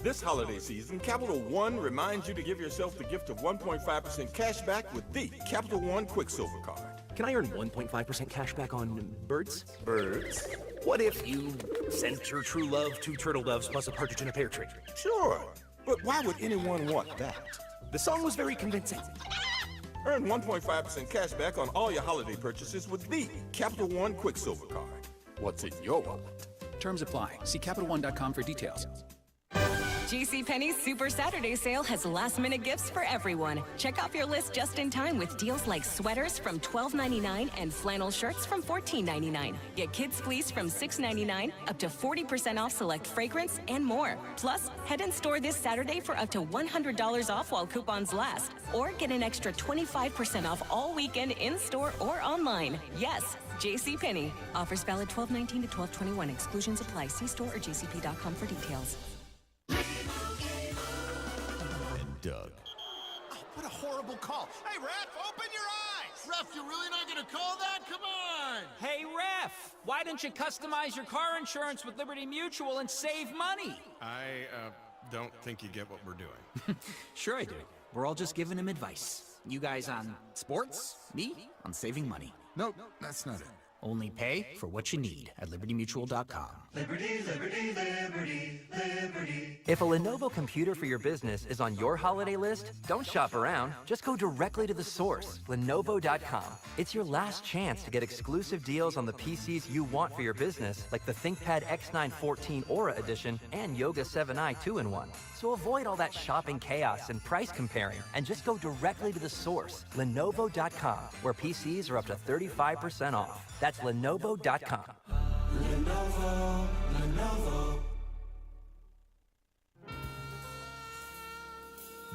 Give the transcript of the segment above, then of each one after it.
This holiday season, Capital One reminds you to give yourself the gift of 1.5% cash back with the Capital One Quicksilver Card. Can I earn 1.5% cash back on birds? Birds? What if you sent your true love 2 turtle doves plus a partridge in a pear tree? Sure, but why would anyone want that? The song was very convincing. Earn 1.5% cash back on all your holiday purchases with the Capital One Quicksilver Card. What's in your wallet? Terms apply. See CapitalOne.com for details. JCPenney's Super Saturday sale has last-minute gifts for everyone. Check off your list just in time with deals like sweaters from $12.99 and flannel shirts from $14.99. Get kids fleece from $6.99, up to 40% off select fragrance, and more. Plus, head in store this Saturday for up to $100 off while coupons last. Or get an extra 25% off all weekend in-store or online. Yes, JCPenney. Offers valid 12/19 to 12/21. Exclusions apply. See store or jcp.com for details. Doug. Oh, what a horrible call. Hey, ref, open your eyes. Ref, you're really not going to call that? Come on. Hey, ref, why don't you customize your car insurance with Liberty Mutual and save money? I don't think you get what we're doing. Sure I do. We're all just giving him advice. You guys on sports, me on saving money. Nope, that's not it. Only pay for what you need at libertymutual.com. Liberty, liberty, liberty, liberty. If a Lenovo computer for your business is on your holiday list, don't shop around. Just go directly to the source, Lenovo.com. It's your last chance to get exclusive deals on the PCs you want for your business, like the ThinkPad X9 14 Aura Edition and Yoga 7i 2-in-1. So avoid all that shopping chaos and price comparing, and just go directly to the source, Lenovo.com, where PCs are up to 35% off. That's Lenovo.com. Lenovo.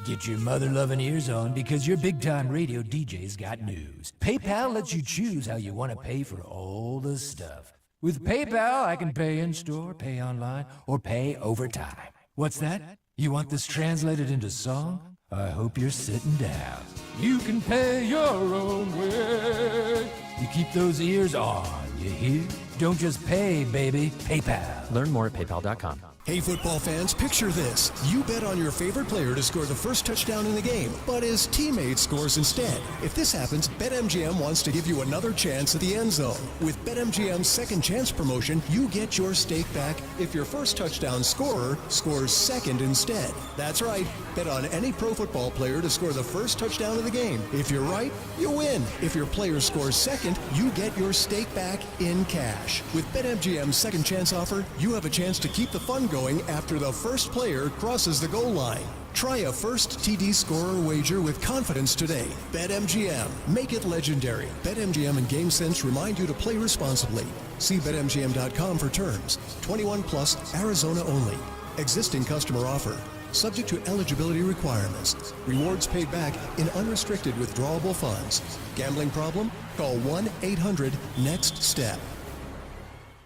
Get your mother-loving ears on because your big-time radio DJ's got news. PayPal lets you choose how you want to pay for all the stuff. With PayPal, I can pay in-store, pay online, or pay over time. What's that? You want this translated into song? I hope you're sitting down. You can pay your own way. You keep those ears on, you hear? Don't just pay, baby. PayPal. Learn more at PayPal.com. Hey, football fans, picture this. You bet on your favorite player to score the first touchdown in the game, but his teammate scores instead. If this happens, BetMGM wants to give you another chance at the end zone. With BetMGM's second chance promotion, you get your stake back if your first touchdown scorer scores second instead. That's right. Bet on any pro football player to score the first touchdown of the game. If you're right, you win. If your player scores second, you get your stake back in cash. With BetMGM's second chance offer, you have a chance to keep the fun going after the first player crosses the goal line. Try a first TD scorer wager with confidence today. BetMGM. Make it legendary. BetMGM and GameSense remind you to play responsibly. See BetMGM.com for terms. 21 plus, Arizona only. Existing customer offer. Subject to eligibility requirements. Rewards paid back in unrestricted withdrawable funds. Gambling problem? Call 1-800-NEXT-STEP.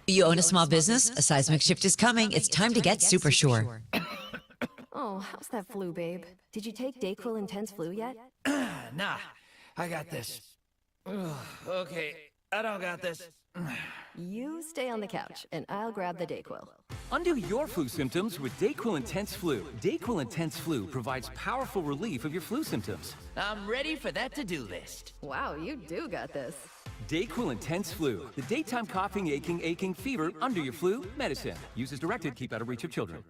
You own a small business? A seismic shift is coming. It's time to get super sure. Oh, how's that flu, babe? Did you take DayQuil Intense Flu yet? Nah, I got this. Ugh, okay, I don't got this. You stay on the couch, and I'll grab the DayQuil. Undo your flu symptoms with DayQuil Intense Flu. DayQuil Intense Flu provides powerful relief of your flu symptoms. I'm ready for that to-do list. Wow, you do got this. DayQuil Intense Flu. The daytime coughing, aching fever under your flu medicine. Use as directed. Keep out of reach of children.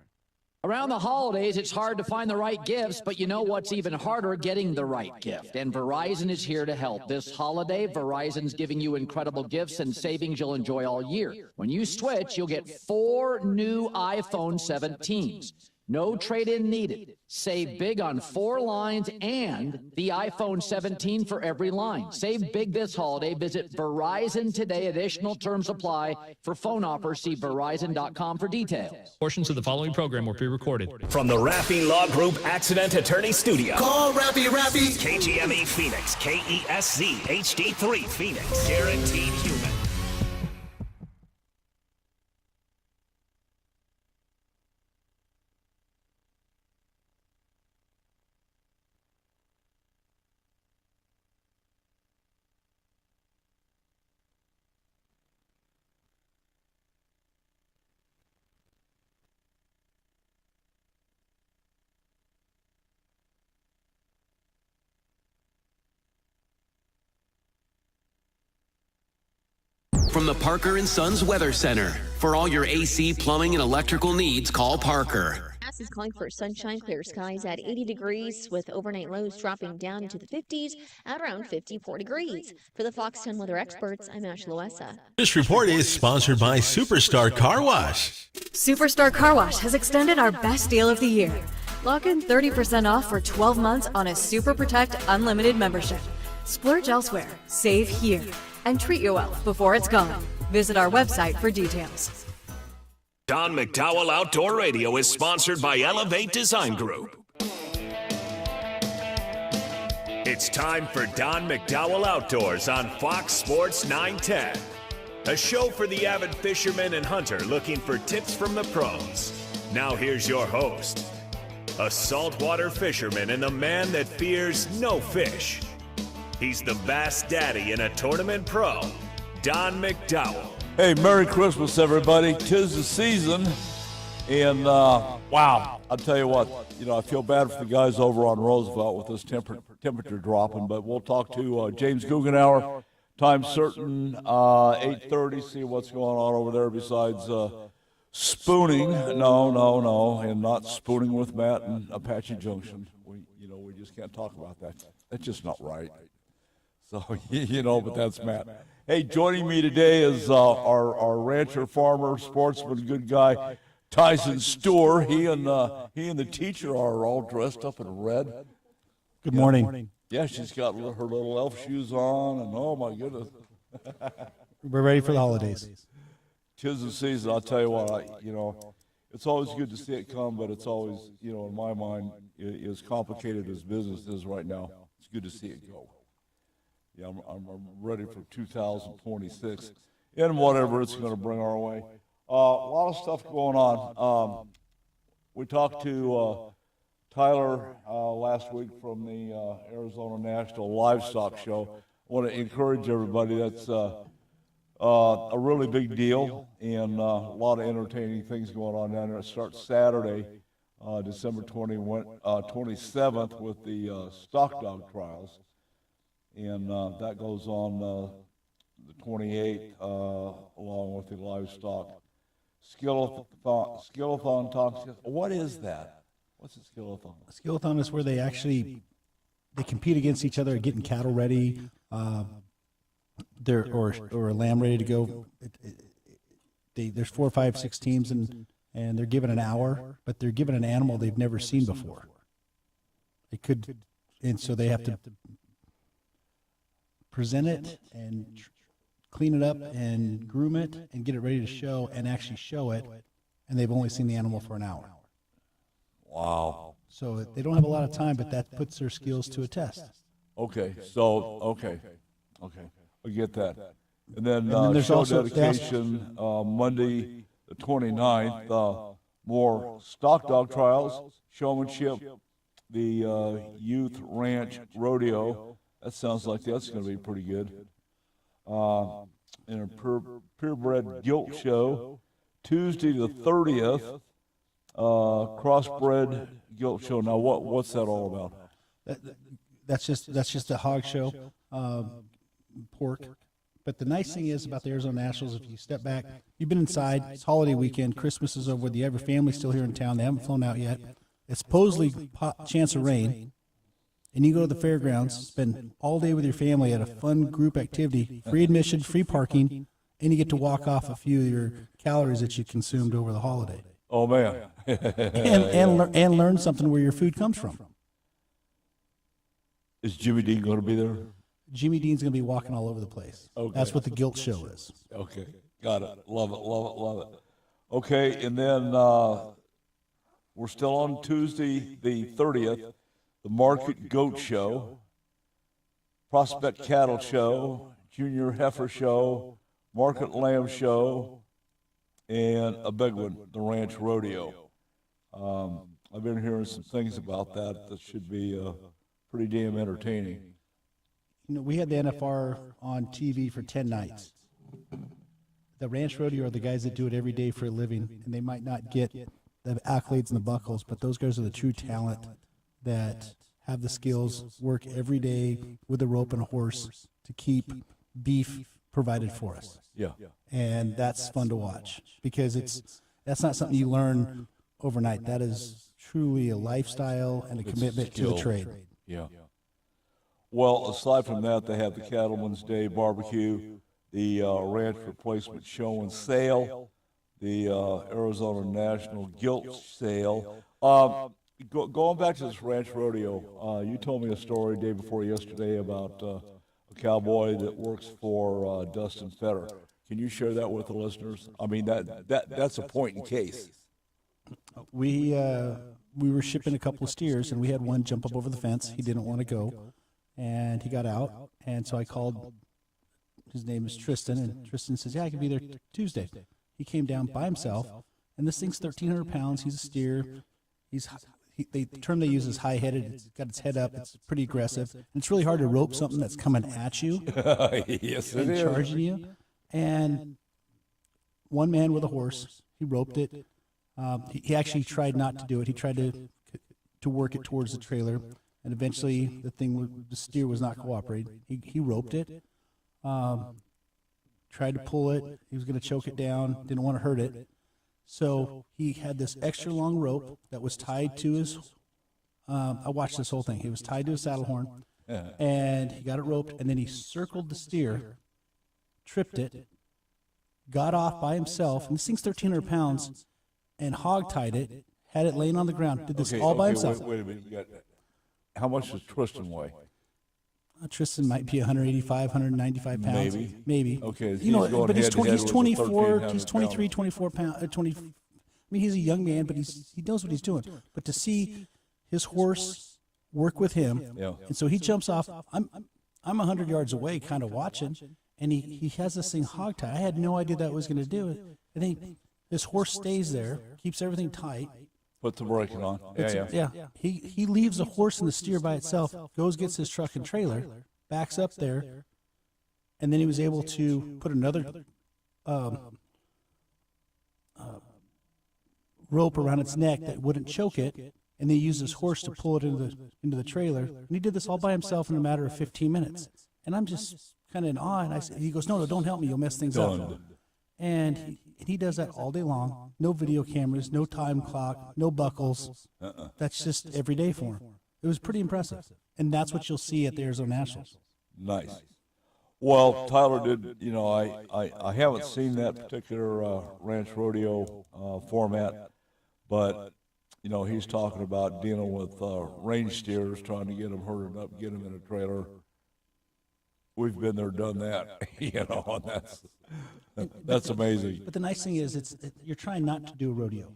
Around the holidays, it's hard to find the right gifts, but you know what's even harder? Getting the right gift. And Verizon is here to help. This holiday, Verizon's giving you incredible gifts and savings you'll enjoy all year. When you switch, you'll get 4 new iPhone 17s. No trade-in needed. Save big on 4 lines and the iPhone 17 for every line. Save big this holiday. Visit Verizon today. Additional terms apply. For phone offers, see Verizon.com for details. Portions of the following program were pre-recorded. From the Raffy Law Group Accident Attorney Studio. Call Raffy. KGME Phoenix. KESZ HD3 Phoenix. Guaranteed human. from the Parker & Sons Weather Center. For all your AC, plumbing, and electrical needs, call Parker. This is calling for sunshine, clear skies at 80 degrees with overnight lows dropping down into the 50s at around 54 degrees. For the Fox 10 weather experts, I'm Ash Loessa. This report is sponsored by Superstar Car Wash. Superstar Car Wash has extended our best deal of the year. Lock in 30% off for 12 months on a Super Protect Unlimited membership. Splurge elsewhere, save here, and treat your wealth before it's gone. Visit our website for details. Don McDowell Outdoor Radio is sponsored by Elevate Design Group. It's time for Don McDowell Outdoors on Fox Sports 910. A show for the avid fisherman and hunter looking for tips from the pros. Now here's your host, a saltwater fisherman and the man that fears no fish. He's the bass daddy and a tournament pro, Don McDowell. Hey, Merry Christmas, everybody. 'Tis the season, and wow, I'll tell you what, I feel bad for the guys over on Roosevelt with this temperature dropping, but we'll talk to James Guggenauer, time certain, 8:30, see what's going on over there besides spooning. No, and not spooning with Matt and Apache Junction. We just can't talk about that. That's just not right. So, but that's Matt. Hey, joining me today is our rancher, farmer, sportsman, good guy, Tyson Stewart. He and the teacher are all dressed up in red. Good morning. Yeah, she's got her little elf shoes on, and oh my goodness. We're ready for the holidays. 'Tis the season. I'll tell you what, it's always good to see it come, but it's always, in my mind, as complicated as business is right now. It's good to see it go. Yeah, I'm ready for 2026 and whatever it's going to bring our way. A lot of stuff going on. We talked to Tyler last week from the Arizona National Livestock Show. I want to encourage everybody. That's a really big deal and a lot of entertaining things going on down there. It starts Saturday, December 27th with the stock dog trials. And that goes on the 28th, along with the livestock. Skillathon talks. What is that? What's a skillathon? A skillathon is where they compete against each other, getting cattle ready, or a lamb ready to go. There's 4, 5, 6 teams, and they're given an hour, but they're given an animal they've never seen before. And so they have to present it and clean it up and groom it and get it ready to show and actually show it, and they've only seen the animal for an hour. Wow. So they don't have a lot of time, but that puts their skills to a test. Okay, I get that. And then there's show also dedication Monday the 29th, more stock dog trials, showmanship, the Youth Ranch Rodeo. That sounds like that's going to be pretty good. And a purebred gilt show, Tuesday the 30th, crossbred gilt show. Now, what's that all about? That's just a hog show, pork. But the nice thing is about the Arizona Nationals, if you step back, you've been inside. It's holiday weekend. Christmas is over. You have your family still here in town. They haven't flown out yet. It's supposedly chance of rain. And you go to the fairgrounds, spend all day with your family at a fun group activity, free admission, free parking, and you get to walk off a few of your calories that you consumed over the holiday. Oh, man. and learn something where your food comes from. Is Jimmy Dean going to be there? Jimmy Dean's going to be walking all over the place. Okay. That's what the gilt show is. Okay, got it. Love it. Okay, and then we're still on Tuesday the 30th. The Market Goat Show, Prospect Cattle Show, Junior Heifer Show, Market Lamb Show, and a big one, the Ranch Rodeo. I've been hearing some things about that should be pretty damn entertaining. We had the NFR on TV for 10 nights. The Ranch Rodeo are the guys that do it every day for a living, and they might not get the accolades and the buckles, but those guys are the true talent that have the skills, work every day with a rope and a horse to keep beef provided for us. Yeah. And that's fun to watch because that's not something you learn overnight. That is truly a lifestyle and a commitment to the trade. Yeah. Well, aside from that, they have the Cattleman's Day barbecue, the ranch replacement show and sale, the Arizona National Gilt sale. Going back to this ranch rodeo, you told me a story day before yesterday about a cowboy that works for Dustin Fetter. Can you share that with the listeners? I mean, that's a point in case. We were shipping a couple of steers, and we had one jump up over the fence. He didn't want to go, and he got out. And so I called. His name is Tristan, and Tristan says, "Yeah, I can be there Tuesday." He came down by himself, and this thing's 1,300 pounds. He's a steer. The term they use is high-headed. It's got its head up. It's pretty aggressive. And it's really hard to rope something that's coming at you. Yes, and it is. Charging you. And one man with a horse, he roped it. He actually tried not to do it. He tried to work it towards the trailer, and eventually the steer was not cooperating. He roped it, tried to pull it. He was going to choke it down. Didn't want to hurt it. So he had this extra long rope that was tied to his. I watched this whole thing. He was tied to a saddle horn, and he got it roped, and then he circled the steer, tripped it, got off by himself, and this thing's 1,300 pounds, and hog-tied it, had it laying on the ground, did this all by himself. Wait a minute. How much does Tristan weigh? Tristan might be 185, 195 pounds. Maybe. Okay. But he's 24, he's 23, pounds. 24 pounds, 20. I mean, he's a young man, but he knows what he's doing. But to see his horse work with him, and so he jumps off. I'm 100 yards away, kind of watching, and he has this thing hog-tied. I had no idea that was going to do it. And then his horse stays there, keeps everything tight. Put the braking on. Yeah. He leaves the horse and the steer by itself, goes, gets his truck and trailer, backs up there, and then he was able to put another rope around its neck that wouldn't choke it, and then he used his horse to pull it into the trailer. And he did this all by himself in a matter of 15 minutes. And I'm just kind of in awe. And he goes, "No, don't help me. You'll mess things up." And he does that all day long. No video cameras, no time clock, no buckles. That's just every day for him. It was pretty impressive. And that's what you'll see at the Arizona Nationals. Nice. Well, Tyler did, I haven't seen that particular ranch rodeo format, but, he's talking about dealing with range steers, trying to get them herded up, get them in a trailer. We've been there, done that, and that's amazing. But the nice thing is, you're trying not to do a rodeo.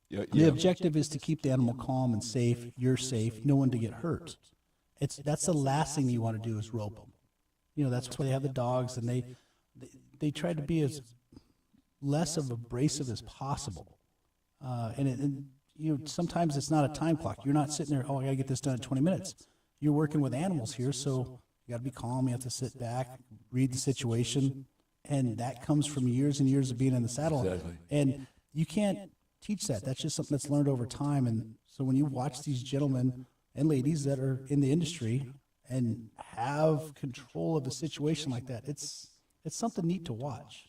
Yeah. The objective is to keep the animal calm and safe. You're safe. No one to get hurt. That's the last thing you want to do is rope them. That's why they have the dogs, and they try to be as less of abrasive as possible. Sometimes it's not a time clock. You're not sitting there, I got to get this done in 20 minutes. You're working with animals here, so you got to be calm. You have to sit back, read the situation, and that comes from years and years of being in the saddle. Exactly. And you can't teach that. That's just something that's learned over time. And so when you watch these gentlemen and ladies that are in the industry and have control of a situation like that, it's something neat to watch.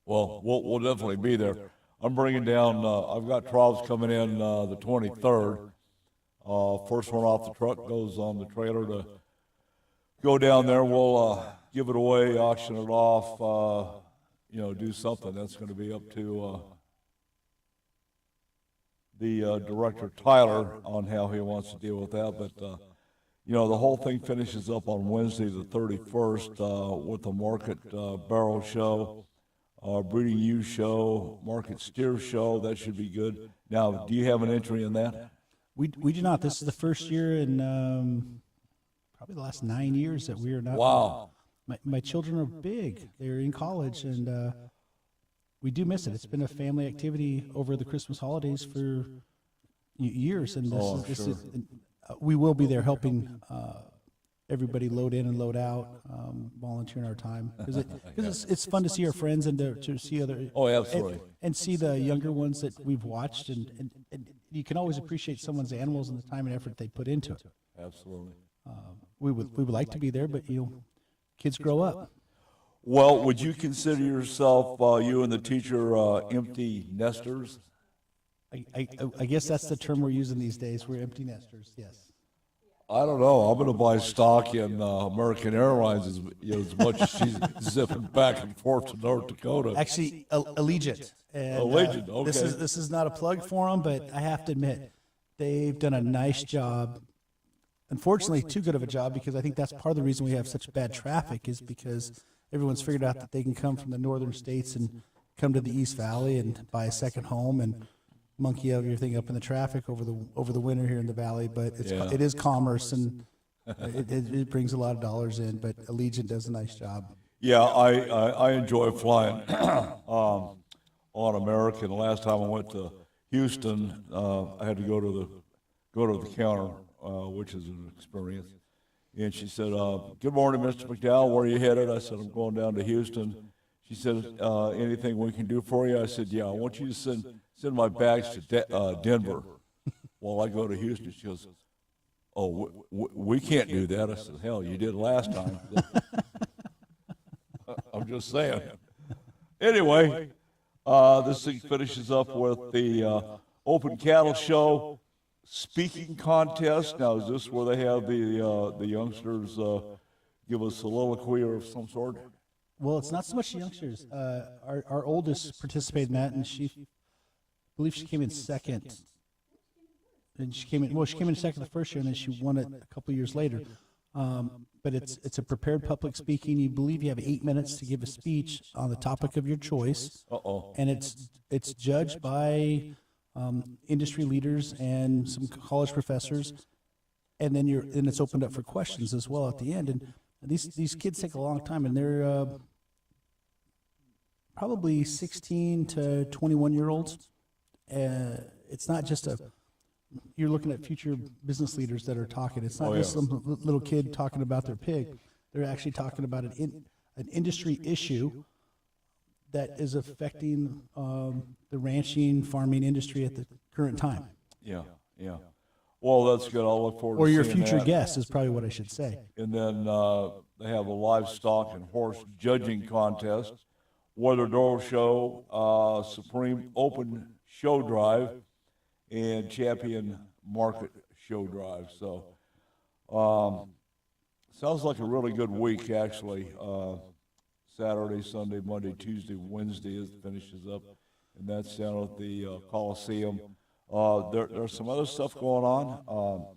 Well, we'll definitely be there. I'm bringing down, I've got troughs coming in the 23rd. First one off the truck goes on the trailer to go down there. We'll give it away, auction it off, do something. That's going to be up to the director, Tyler, on how he wants to deal with that. But, the whole thing finishes up on Wednesday the 31st with the Market Barrel Show, Breeding Ewe Show, Market Steer Show. That should be good. Now, do you have an entry in that? We do not. This is the first year in probably the last 9 years that we are not. Wow. My children are big. They're in college, and we do miss it. It's been a family activity over the Christmas holidays for years, and we will be there helping everybody load in and load out, volunteering our time, because it's fun to see our friends and to see other. Oh, absolutely. And see the younger ones that we've watched, and you can always appreciate someone's animals and the time and effort they put into it. Absolutely. We would like to be there, but kids grow up. Well, would you consider yourself, you and the teacher, empty nesters? I guess that's the term we're using these days. We're empty nesters, yes. I don't know. I'm going to buy stock in American Airlines as much as she's zipping back and forth to North Dakota. Actually, Allegiant. And, Allegiant, okay. This is not a plug for them, but I have to admit, they've done a nice job. Unfortunately, too good of a job, because I think that's part of the reason we have such bad traffic is because everyone's figured out that they can come from the northern states and come to the East Valley and buy a second home and monkey everything up in the traffic over the winter here in the valley. But it is commerce, and it brings a lot of dollars in. But Allegiant does a nice job. Yeah, I enjoy flying on American. The last time I went to Houston, I had to go to the counter, which is an experience. And she said, "Good morning, Mr. McDowell. Where are you headed?" I said, "I'm going down to Houston." She said, "Anything we can do for you?" I said, "Yeah, I want you to send my bags to Denver while I go to Houston." She goes, "Oh, we can't do that." I said, "Hell, you did last time." I'm just saying. Anyway, this thing finishes up with the Open Cattle Show speaking contest. Now, is this where they have the youngsters give a soliloquy of some sort? Well, it's not so much the youngsters. Our oldest participated in that, and I believe she came in second. And she came in second the first year, and then she won it a couple years later. But it's a prepared public speaking. You believe you have 8 minutes to give a speech on the topic of your choice. And it's judged by industry leaders and some college professors, and then it's opened up for questions as well at the end. And these kids take a long time, and they're probably 16 to 21-year-olds. It's not just you're looking at future business leaders that are talking. It's not just some little kid talking about their pig. They're actually talking about an industry issue that is affecting the ranching, farming industry at the current time. Yeah. Well, that's good. I'll look forward to seeing that. Or your future guest is probably what I should say. And then they have a livestock and horse judging contest, weather door show, Supreme Open Show Drive, and Champion Market Show Drive. So sounds like a really good week, actually. Saturday, Sunday, Monday, Tuesday, Wednesday as it finishes up, and that's down at the Coliseum. There's some other stuff going on,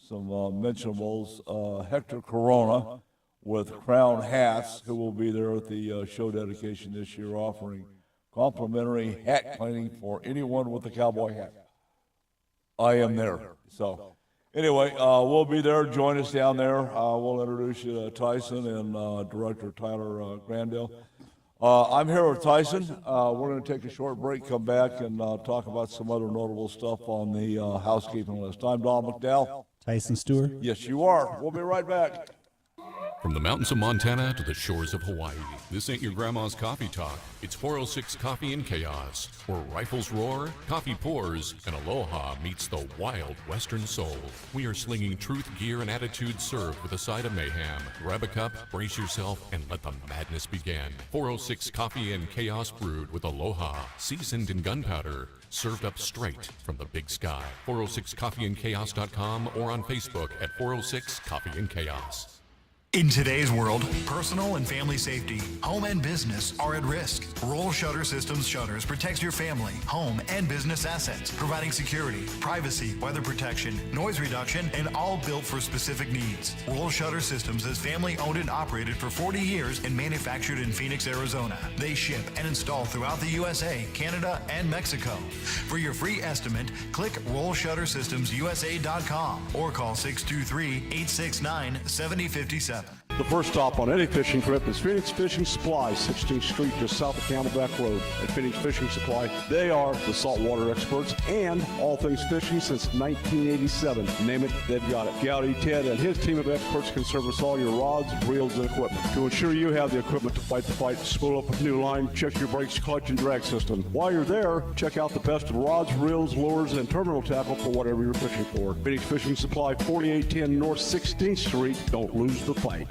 some mentionables. Hector Corona with Crown Hats, who will be there at the show dedication this year, offering complimentary hat cleaning for anyone with a cowboy hat. I am there. So anyway, we'll be there. Join us down there. We'll introduce you to Tyson and Director Tyler Grandel. I'm here with Tyson. We're going to take a short break, come back, and talk about some other notable stuff on the housekeeping list. I'm Don McDowell. Tyson Stewart. Yes, you are. We'll be right back. From the mountains of Montana to the shores of Hawaii, this ain't your grandma's coffee talk. It's 406 Coffee and Chaos, where rifles roar, coffee pours, and aloha meets the wild western soul. We are slinging truth, gear, and attitude served with a side of mayhem. Grab a cup, brace yourself, and let the madness begin. 406 Coffee and Chaos brewed with aloha, seasoned in gunpowder, served up straight from the big sky. 406coffeeandchaos.com or on Facebook at 406 Coffee and Chaos. In today's world, personal and family safety, home and business are at risk. Roll Shutter Systems Shutters protects your family, home, and business assets, providing security, privacy, weather protection, noise reduction, and all built for specific needs. Roll Shutter Systems is family owned and operated for 40 years and manufactured in Phoenix, Arizona. They ship and install throughout the USA, Canada, and Mexico. For your free estimate, click RollShutterSystemsUSA.com or call 623-869-7057. The first stop on any fishing trip is Phoenix Fishing Supply, 16th Street, just south of Camelback Road. At Phoenix Fishing Supply, they are the saltwater experts and all things fishing since 1987. Name it, they've got it. Gowdy Ted and his team of experts can service all your rods, reels, and equipment. To ensure you have the equipment to fight the fight, spool up with new line, check your brakes, clutch, and drag system. While you're there, check out the best of rods, reels, lures, and terminal tackle for whatever you're fishing for. Phoenix Fishing Supply, 4810 North 16th Street. Don't lose the fight.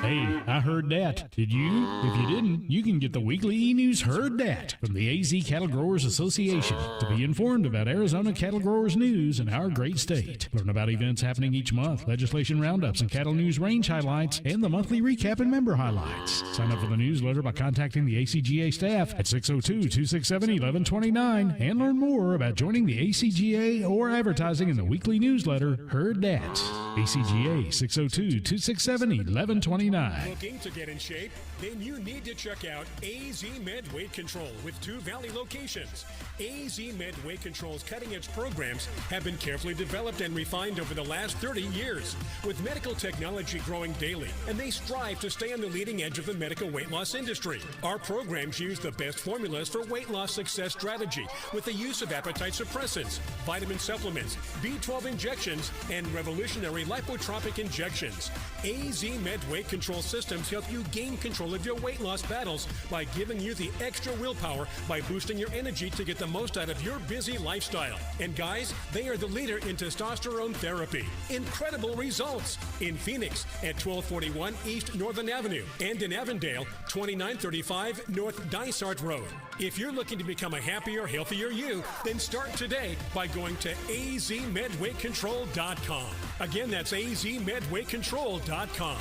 Hey, I heard that. Did you? If you didn't, you can get the weekly e-news Heard That from the AZ Cattle Growers Association to be informed about Arizona cattle growers news in our great state. Learn about events happening each month, legislation roundups and cattle news range highlights, and the monthly recap and member highlights. Sign up for the newsletter by contacting the ACGA staff at 602-267-1129 and learn more about joining the ACGA or advertising in the weekly newsletter Heard That. ACGA 602-267-1129. Looking to get in shape? Then you need to check out AZ Med Weight Control with 2 Valley locations. AZ Med Weight Control's cutting-edge programs have been carefully developed and refined over the last 30 years, with medical technology growing daily, and they strive to stay on the leading edge of the medical weight loss industry. Our programs use the best formulas for weight loss success strategy, with the use of appetite suppressants, vitamin supplements, B12 injections, and revolutionary lipotropic injections. AZ Med Weight Control systems help you gain control of your weight loss battles by giving you the extra willpower by boosting your energy to get the most out of your busy lifestyle. And guys, they are the leader in testosterone therapy. Incredible results in Phoenix at 1241 East Northern Avenue and in Avondale, 2935 North Dysart Road. If you're looking to become a happier, healthier you, then start today by going to azmedweightcontrol.com. Again, that's azmedweightcontrol.com.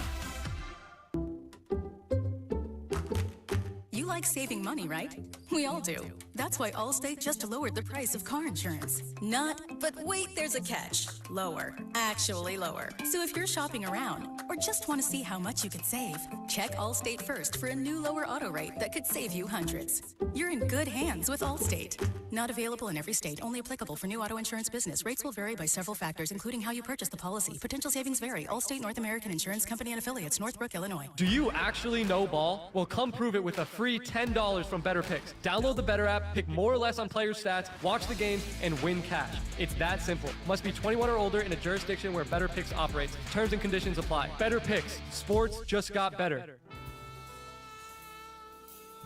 You like saving money, right? We all do. That's why Allstate just lowered the price of car insurance. Not, but wait, there's a catch. Lower. Actually lower. So if you're shopping around or just want to see how much you could save, check Allstate first for a new lower auto rate that could save you hundreds. You're in good hands with Allstate. Not available in every state. Only applicable for new auto insurance business. Rates will vary by several factors, including how you purchase the policy. Potential savings vary. Allstate North American Insurance Company and affiliates, Northbrook, Illinois. Do you actually know ball? Well, come prove it with a free $10 from Better Picks. Download the Better app, pick more or less on player stats, watch the games, and win cash. It's that simple. Must be 21 or older in a jurisdiction where Better Picks operates. Terms and conditions apply. Better Picks. Sports just got better.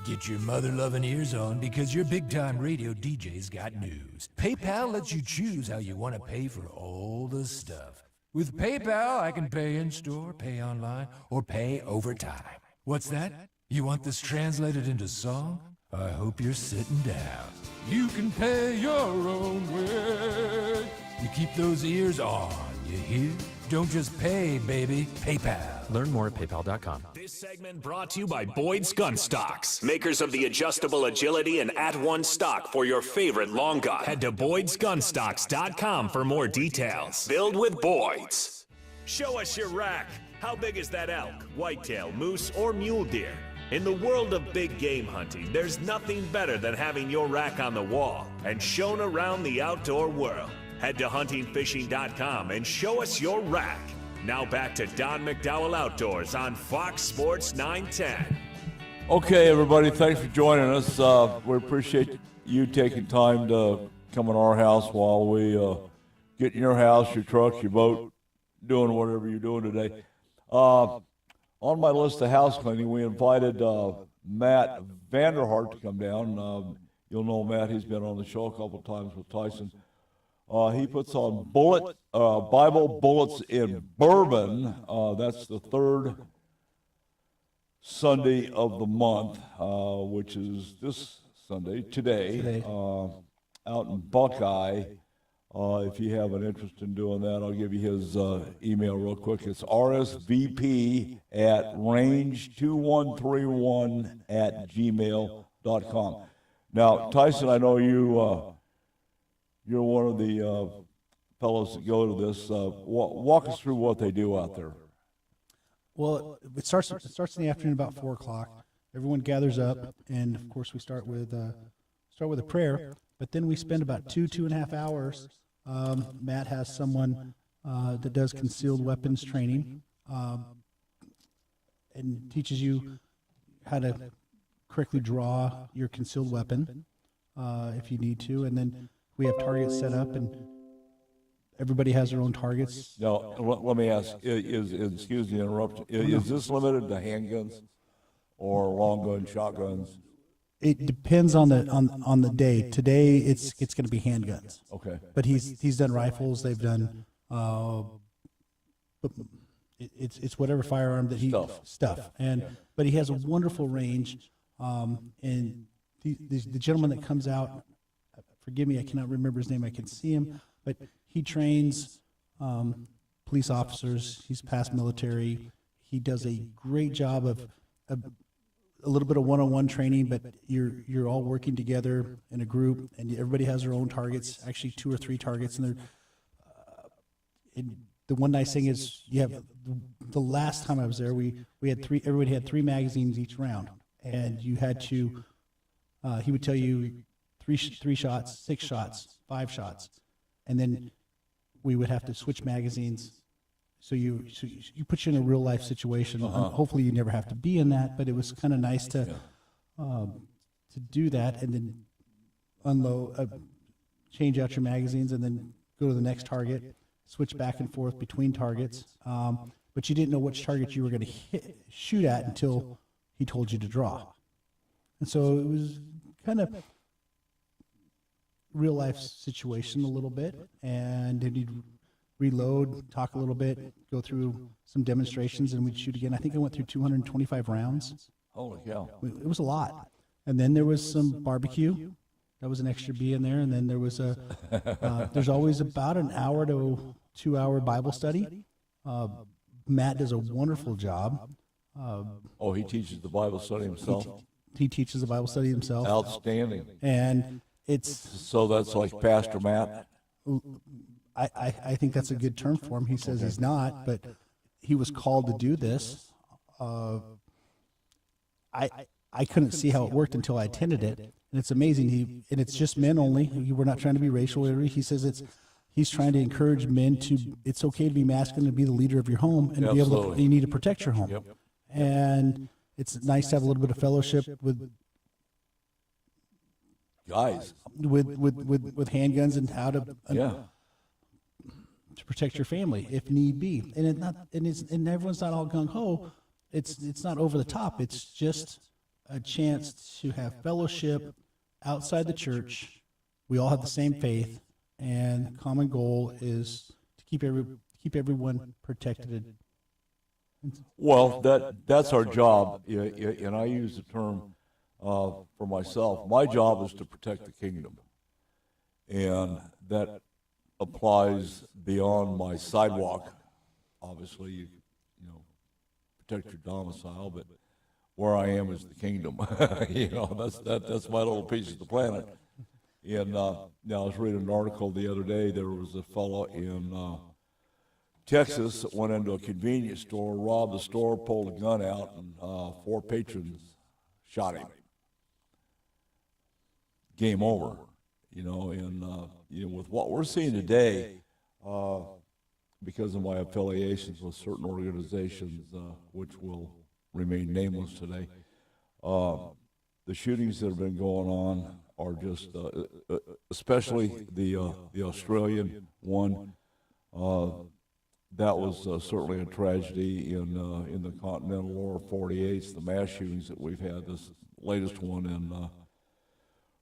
Get your mother-loving ears on because your big-time radio DJ's got news. PayPal lets you choose how you want to pay for all the stuff. With PayPal, I can pay in-store, pay online, or pay over time. What's that? You want this translated into song? I hope you're sitting down. You can pay your own way. You keep those ears on, you hear? Don't just pay, baby. PayPal. Learn more at paypal.com. This segment brought to you by Boyd's Gun Stocks, makers of the adjustable agility and at-one stock for your favorite long gun. Head to boydsgunstocks.com for more details. Build with Boyd's. Show us your rack. How big is that elk, whitetail, moose, or mule deer? In the world of big game hunting, there's nothing better than having your rack on the wall and shown around the outdoor world. Head to huntingfishing.com and show us your rack. Now back to Don McDowell Outdoors on Fox Sports 910. Okay, everybody, thanks for joining us. We appreciate you taking time to come in our house while we get in your house, your truck, your boat, doing whatever you're doing today. On my list of house cleaning, we invited Matt Vanderhart to come down. You'll know Matt. He's been on the show a couple of times with Tyson. He puts on Bible Bullets in Bourbon. That's the third Sunday of the month, which is this Sunday, today. Out in Buckeye. If you have an interest in doing that, I'll give you his email real quick. It's rsvp@range2131@gmail.com. Now, Tyson, I know you're one of the fellows that go to this. Walk us through what they do out there. Well, it starts in the afternoon about 4 o'clock. Everyone gathers up, and of course we start with a prayer. But then we spend about 2.5 hours. Matt has someone that does concealed weapons training and teaches you how to correctly draw your concealed weapon if you need to. And then we have targets set up, and everybody has their own targets. Now, let me ask, excuse the interruption, is this limited to handguns or long guns, shotguns? It depends on the day. Today, it's going to be handguns. Okay. But he's done rifles. They've done it's whatever firearm that he stuff. But he has a wonderful range. And the gentleman that comes out, forgive me, I cannot remember his name. I can see him, but he trains police officers. He's past military. He does a great job of a little bit of one-on-one training, but you're all working together in a group, and everybody has their own targets. Actually, 2 or 3 targets, and the one nice thing is you have the last time I was there, we had 3. Everybody had 3 magazines each round, and you had to. He would tell you 3 shots, 6 shots, 5 shots, and then we would have to switch magazines. So you put you in a real life situation. Hopefully you never have to be in that, but it was kind of nice to do that and then unload, change out your magazines, and then go to the next target, switch back and forth between targets. But you didn't know which target you were going to shoot at until he told you to draw. And so it was kind of real life situation a little bit, and then you'd reload, talk a little bit, go through some demonstrations, and we'd shoot again. I think I went through 225 rounds. Holy cow. It was a lot. And then there was some barbecue. That was an extra B in there. And then there was there's always about an hour to 2 hour Bible study. Matt does a wonderful job. He teaches the Bible study himself? He teaches the Bible study himself. Outstanding. And so that's like Pastor Matt? I think that's a good term for him. He says he's not, but he was called to do this. I couldn't see how it worked until I attended it, and it's amazing. And it's just men only. We're not trying to be racial. He says he's trying to encourage men to. It's okay to be masculine, to be the leader of your home, and be able to. You need to protect your home. Yep. And it's nice to have a little bit of fellowship with guys with handguns and how to. To protect your family if need be, and everyone's not all gung ho. It's not over the top. It's just a chance to have fellowship outside the church. We all have the same faith, and the common goal is to keep everyone protected. Well, that's our job, and I use the term for myself. My job is to protect the kingdom, and that applies beyond my sidewalk. Obviously, you protect your domicile, but where I am is the kingdom. That's my little piece of the planet. And now I was reading an article the other day. There was a fellow in Texas that went into a convenience store, robbed the store, pulled a gun out, and 4 patrons shot him. Game over. With what we're seeing today, because of my affiliations with certain organizations, which will remain nameless today, the shootings that have been going on are just, especially the Australian one, that was certainly a tragedy in the continental lower 48s. The mass shootings that we've had, this latest one in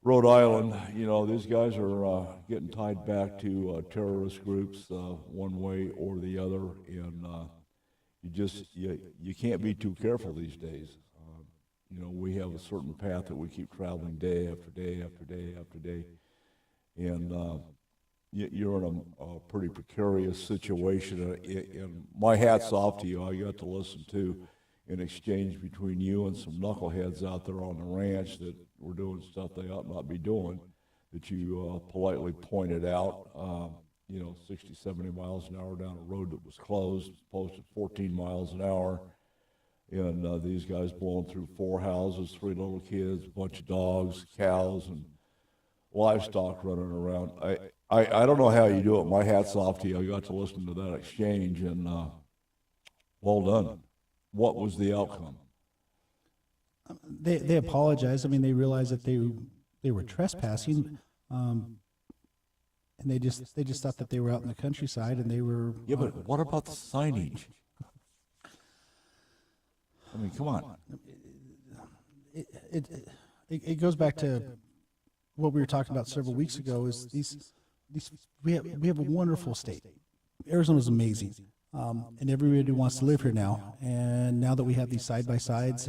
Rhode Island, these guys are getting tied back to terrorist groups one way or the other, and you can't be too careful these days. We have a certain path that we keep traveling day after day after day after day, and you're in a pretty precarious situation. And my hat's off to you. I got to listen to an exchange between you and some knuckleheads out there on the ranch that were doing stuff they ought not be doing, that you politely pointed out, 60, 70 miles an hour down a road that was closed, posted 14 miles an hour, and these guys blowing through 4 houses, 3 little kids, a bunch of dogs, cows, and livestock running around. I don't know how you do it. My hat's off to you. I got to listen to that exchange, and well done. What was the outcome? They apologized. I mean, they realized that they were trespassing, and they just thought that they were out in the countryside, and they were. Yeah, but what about the signage? I mean, come on. It goes back to what we were talking about several weeks ago. Is these we have a wonderful state. Arizona's amazing. and everybody wants to live here now. And now that we have these side-by-sides,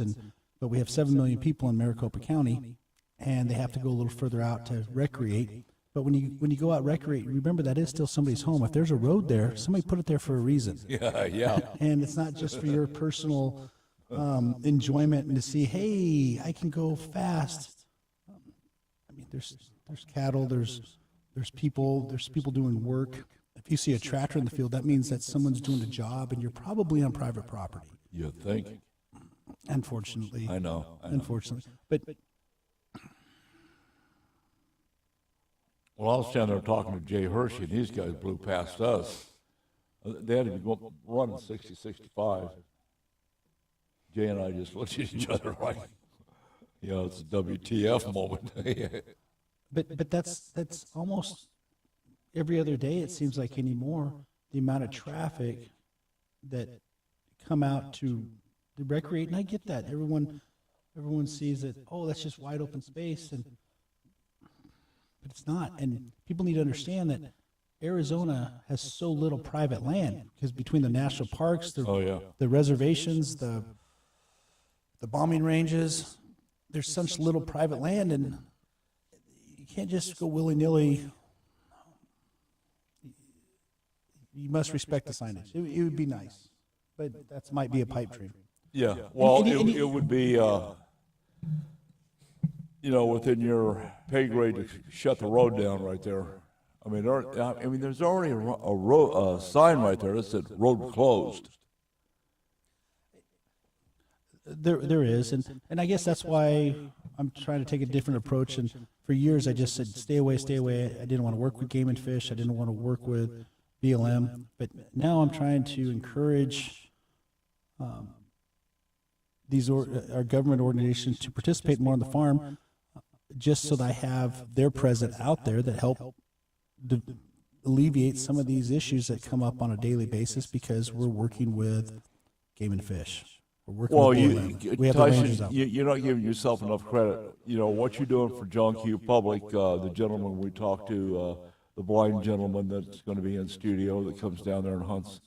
but we have 7 million people in Maricopa County, and they have to go a little further out to recreate. But when you go out recreate, remember that is still somebody's home. If there's a road there, somebody put it there for a reason. Yeah. And it's not just for your personal enjoyment and to see, hey, I can go fast. I mean, there's cattle, there's people doing work. If you see a tractor in the field, that means that someone's doing a job, and you're probably on private property. You think? Unfortunately. I know. Unfortunately, but. Well, I was standing there talking to Jay Hershey, and these guys blew past us. They had to be running 60, 65. Jay and I just looked at each other like, it's a WTF moment. But that's almost every other day, it seems like anymore, the amount of traffic that come out to recreate. And I get that. Everyone sees that, that's just wide open space, but it's not. And people need to understand that Arizona has so little private land, because between the national parks, the reservations, the bombing ranges, there's such little private land, and you can't just go willy-nilly. You must respect the signage. It would be nice, but that might be a pipe dream. Yeah, well, it would be, within your pay grade to shut the road down right there. I mean, there's already a sign right there that said "road closed." There is, and I guess that's why I'm trying to take a different approach. And for years, I just said, stay away, stay away. I didn't want to work with Game and Fish. I didn't want to work with BLM. But now I'm trying to encourage our government organizations to participate more on the farm, just so that I have their presence out there that help alleviate some of these issues that come up on a daily basis, because we're working with Game and Fish. Well, Tyson, you're not giving yourself enough credit. What you're doing for John Q. Public, the gentleman we talked to, the blind gentleman that's going to be in studio that comes down there and hunts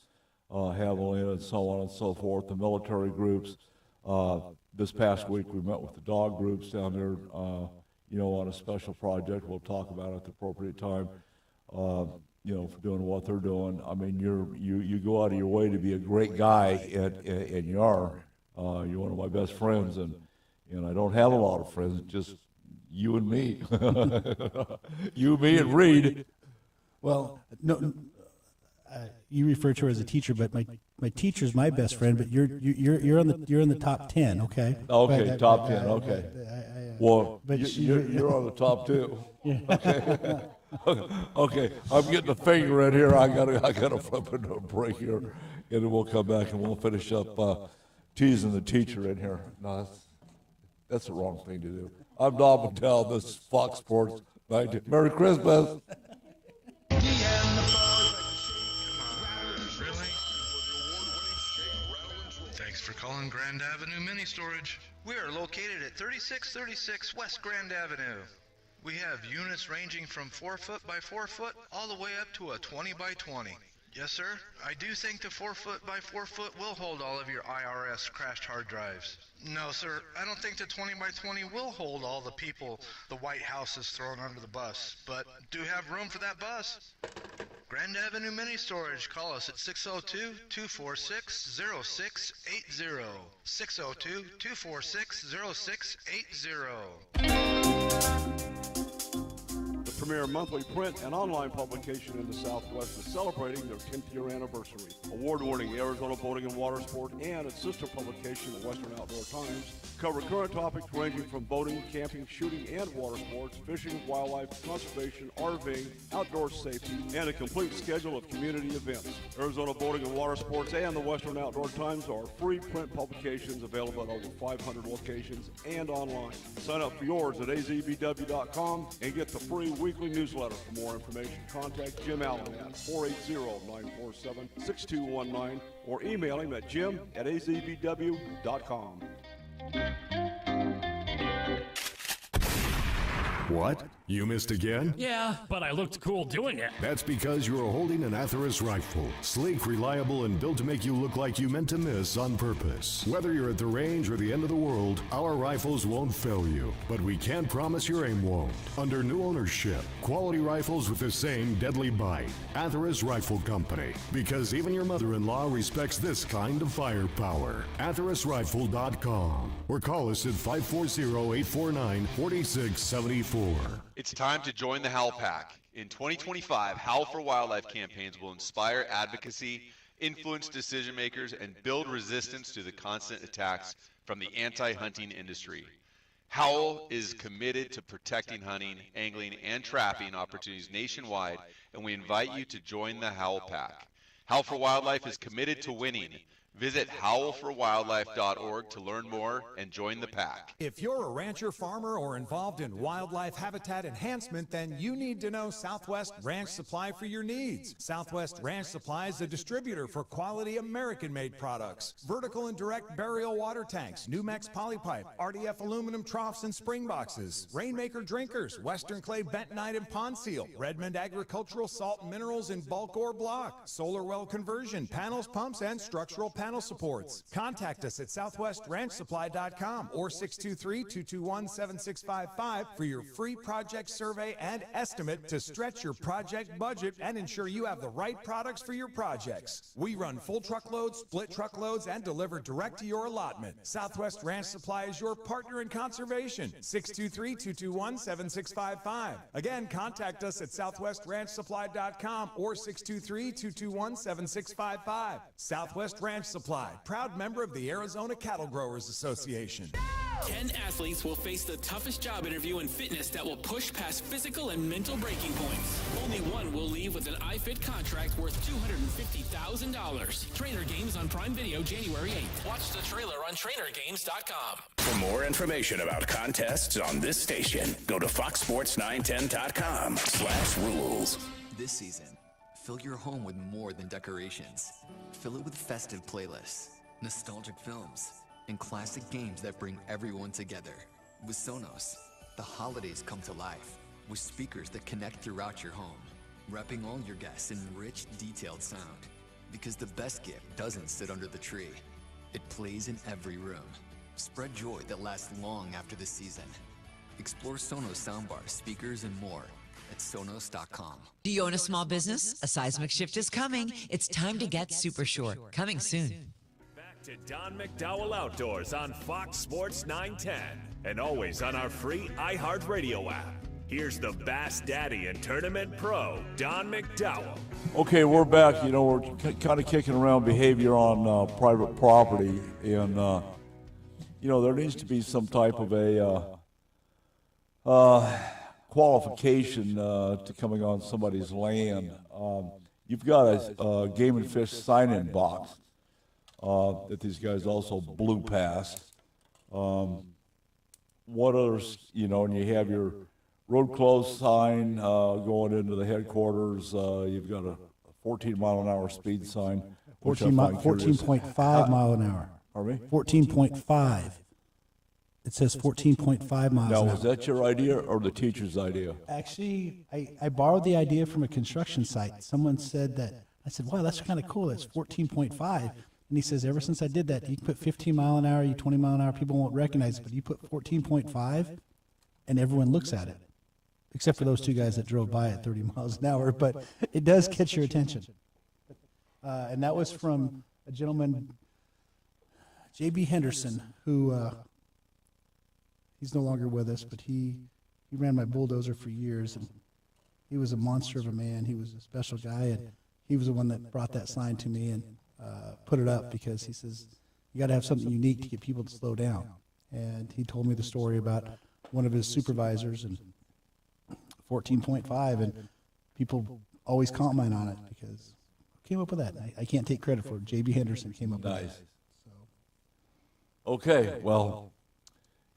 javelina and so on and so forth, the military groups. This past week we met with the dog groups down there, on a special project we'll talk about at the appropriate time, for doing what they're doing. I mean, you go out of your way to be a great guy, and you are. You're one of my best friends, and I don't have a lot of friends, just you and me. You, me, and Reed. Well, no, you refer to her as a teacher, but my teacher's my best friend. But you're in the top 10, okay? Okay, top 10. Okay. Well, you're on the top 2. Yeah. Okay, I'm getting a finger in here. I gotta flip into a break here, and then we'll come back and we'll finish up teasing the teacher in here. No, that's the wrong thing to do. I'm Don McDowell. This is Fox Sports 19. Merry Christmas. Thanks for calling Grand Avenue Mini Storage. We are located at 3636 West Grand Avenue. We have units ranging from 4 foot by 4 foot all the way up to a 20 by 20. Yes, sir. I do think the 4 foot by 4 foot will hold all of your IRS crashed hard drives. No, sir. I don't think the 20 by 20 will hold all the people the White House has thrown under the bus, but do have room for that bus. Grand Avenue Mini Storage. Call us at 602-246-0680. 602-246-0680. The premier monthly print and online publication in the Southwest is celebrating their 10th year anniversary. Award-winning Arizona Boating and Water Sport and its sister publication, the Western Outdoor Times, cover current topics ranging from boating, camping, shooting, and water sports, fishing, wildlife, conservation, RVing, outdoor safety, and a complete schedule of community events. Arizona Boating and Water Sports and the Western Outdoor Times are free print publications available at over 500 locations and online. Sign up for yours at azbw.com and get the free weekly newsletter. For more information, contact Jim Allen at 480-947-6219 or email him at jim@azbw.com. What? You missed again? Yeah, but I looked cool doing it. That's because you are holding an Atheros rifle. Sleek, reliable, and built to make you look like you meant to miss on purpose. Whether you're at the range or the end of the world, our rifles won't fail you. But we can't promise your aim won't. Under new ownership, quality rifles with the same deadly bite. Atheros Rifle Company. Because even your mother-in-law respects this kind of firepower. AtherosRifle.com. Or call us at 540-849-4674. It's time to join the Howl Pack. In 2025, Howl for Wildlife campaigns will inspire advocacy, influence decision makers, and build resistance to the constant attacks from the anti-hunting industry. Howl is committed to protecting hunting, angling, and trapping opportunities nationwide, and we invite you to join the Howl Pack. Howl for Wildlife is committed to winning. Visit howlforwildlife.org to learn more and join the pack. If you're a rancher, farmer, or involved in wildlife habitat enhancement, then you need to know Southwest Ranch Supply for your needs. Southwest Ranch Supply is a distributor for quality American-made products. Vertical and direct burial water tanks, Numex polypipe, RDF aluminum troughs and spring boxes, Rainmaker drinkers, Western clay bentonite and pond seal, Redmond agricultural salt and minerals in bulk or block, solar well conversion, panels, pumps, and structural panel supports. Contact us at southwestranchsupply.com or 623-221-7655 for your free project survey and estimate to stretch your project budget and ensure you have the right products for your projects. We run full truckloads, split truckloads, and deliver direct to your allotment. Southwest Ranch Supply is your partner in conservation. 623-221-7655. Again, contact us at southwestranchsupply.com or 623-221-7655. Southwest Ranch Supply, proud member of the Arizona Cattle Growers Association. 10 athletes will face the toughest job interview in fitness that will push past physical and mental breaking points. Only one will leave with an iFit contract worth $250,000. Trainer Games on Prime Video January 8th. Watch the trailer on trainergames.com. For more information about contests on this station, go to foxsports910.com/rules. This season, fill your home with more than decorations. Fill it with festive playlists, nostalgic films, and classic games that bring everyone together. With Sonos, the holidays come to life with speakers that connect throughout your home, wrapping all your guests in rich, detailed sound. Because the best gift doesn't sit under the tree. It plays in every room. Spread joy that lasts long after the season. Explore Sonos soundbars, speakers, and more at Sonos.com. Do you own a small business? A seismic shift is coming. It's time to get super short. Coming soon. Back to Don McDowell Outdoors on Fox Sports 910 and always on our free iHeartRadio app. Here's the Bass Daddy and Tournament Pro, Don McDowell. Okay, we're back. You know, we're kind of kicking around behavior on private property, and you know, there needs to be some type of a qualification to coming on somebody's land. You've got a game and fish sign-in box that these guys also blew past. What others, you know, and you have your road closed sign going into the headquarters. You've got a 14-mile-an-hour speed sign. 14.5 mile an hour. Pardon me? 14.5. It says 14.5 miles Now, an hour. was that your idea or the teacher's idea? Actually, I borrowed the idea from a construction site. Someone said that. I said, wow, that's kind of cool. That's 14.5. And he says, ever since I did that, you can put 15 mile an hour, you 20 mile an hour, people won't recognize it. But you put 14.5, and everyone looks at it, except for those two guys that drove by at 30 miles an hour. But it does catch your attention. And that was from a gentleman, J.B. Henderson, who he's no longer with us, but he ran my bulldozer for years, and he was a monster of a man. He was a special guy, and he was the one that brought that sign to me and put it up because he says, you got to have something unique to get people to slow down. And he told me the story about one of his supervisors and 14.5, and people always comment on it because I came up with that. I can't take credit for it. J.B. Henderson came up with that. Okay, well,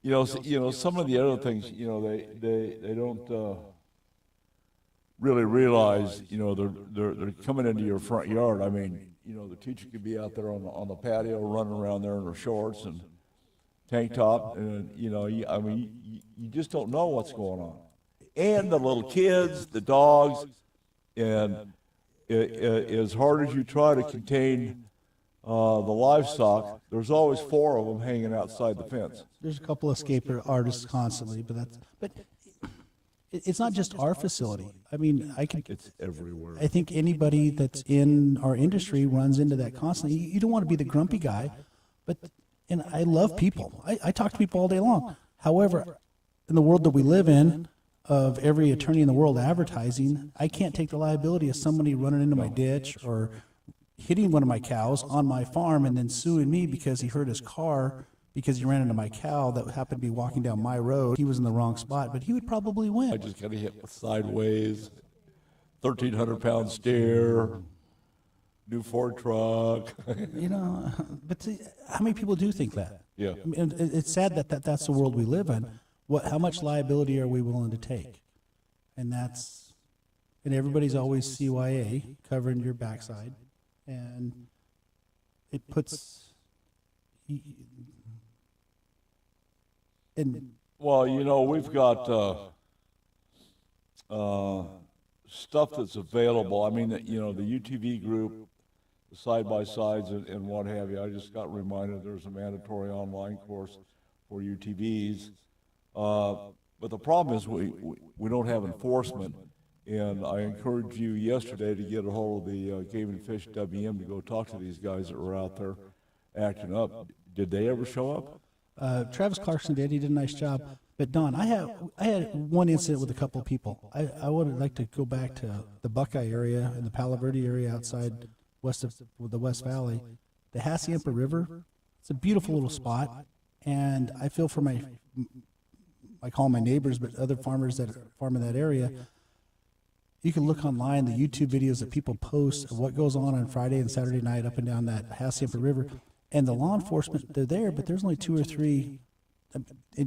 you know, some of the other things, you know, they don't really realize, you know, they're coming into your front yard. I mean, you know, the teacher could be out there on the patio running around there in her shorts and tank top, and you know, I mean, you just don't know what's going on. and the little kids, the dogs, and as hard as you try to contain the livestock, there's always 4 of them hanging outside the fence. There's a couple of escape artists constantly, but it's not just our facility. I mean, It's everywhere. I think anybody that's in our industry runs into that constantly. You don't want to be the grumpy guy, and I love people. I talk to people all day long. However, in the world that we live in, of every attorney in the world advertising, I can't take the liability of somebody running into my ditch or hitting one of my cows on my farm and then suing me because he hurt his car because he ran into my cow that happened to be walking down my road. He was in the wrong spot, but he would probably win. I just got hit sideways, 1,300-pound steer, new Ford truck. But see, how many people do think that? Yeah. I mean, it's sad that that's the world we live in. How much liability are we willing to take? And everybody's always CYA covering your backside, and it puts. Well, we've got stuff that's available. I mean, the UTV group, the side-by-sides and what have you. I just got reminded there's a mandatory online course for UTVs. But the problem is we don't have enforcement. And I encouraged you yesterday to get a hold of the Game and Fish WM to go talk to these guys that were out there acting up. Did they ever show up? Travis Clarkson did. He did a nice job. But Don, I had one incident with a couple of people. I would like to go back to the Buckeye area and the Palo Verde area outside west of the West Valley. The Hacienda River, it's a beautiful little spot. And I feel for I call them my neighbors, but other farmers that farm in that area. You can look online, the YouTube videos that people post of what goes on Friday and Saturday night up and down that Hacienda River. And the law enforcement, they're there, but there's only 2 or 3.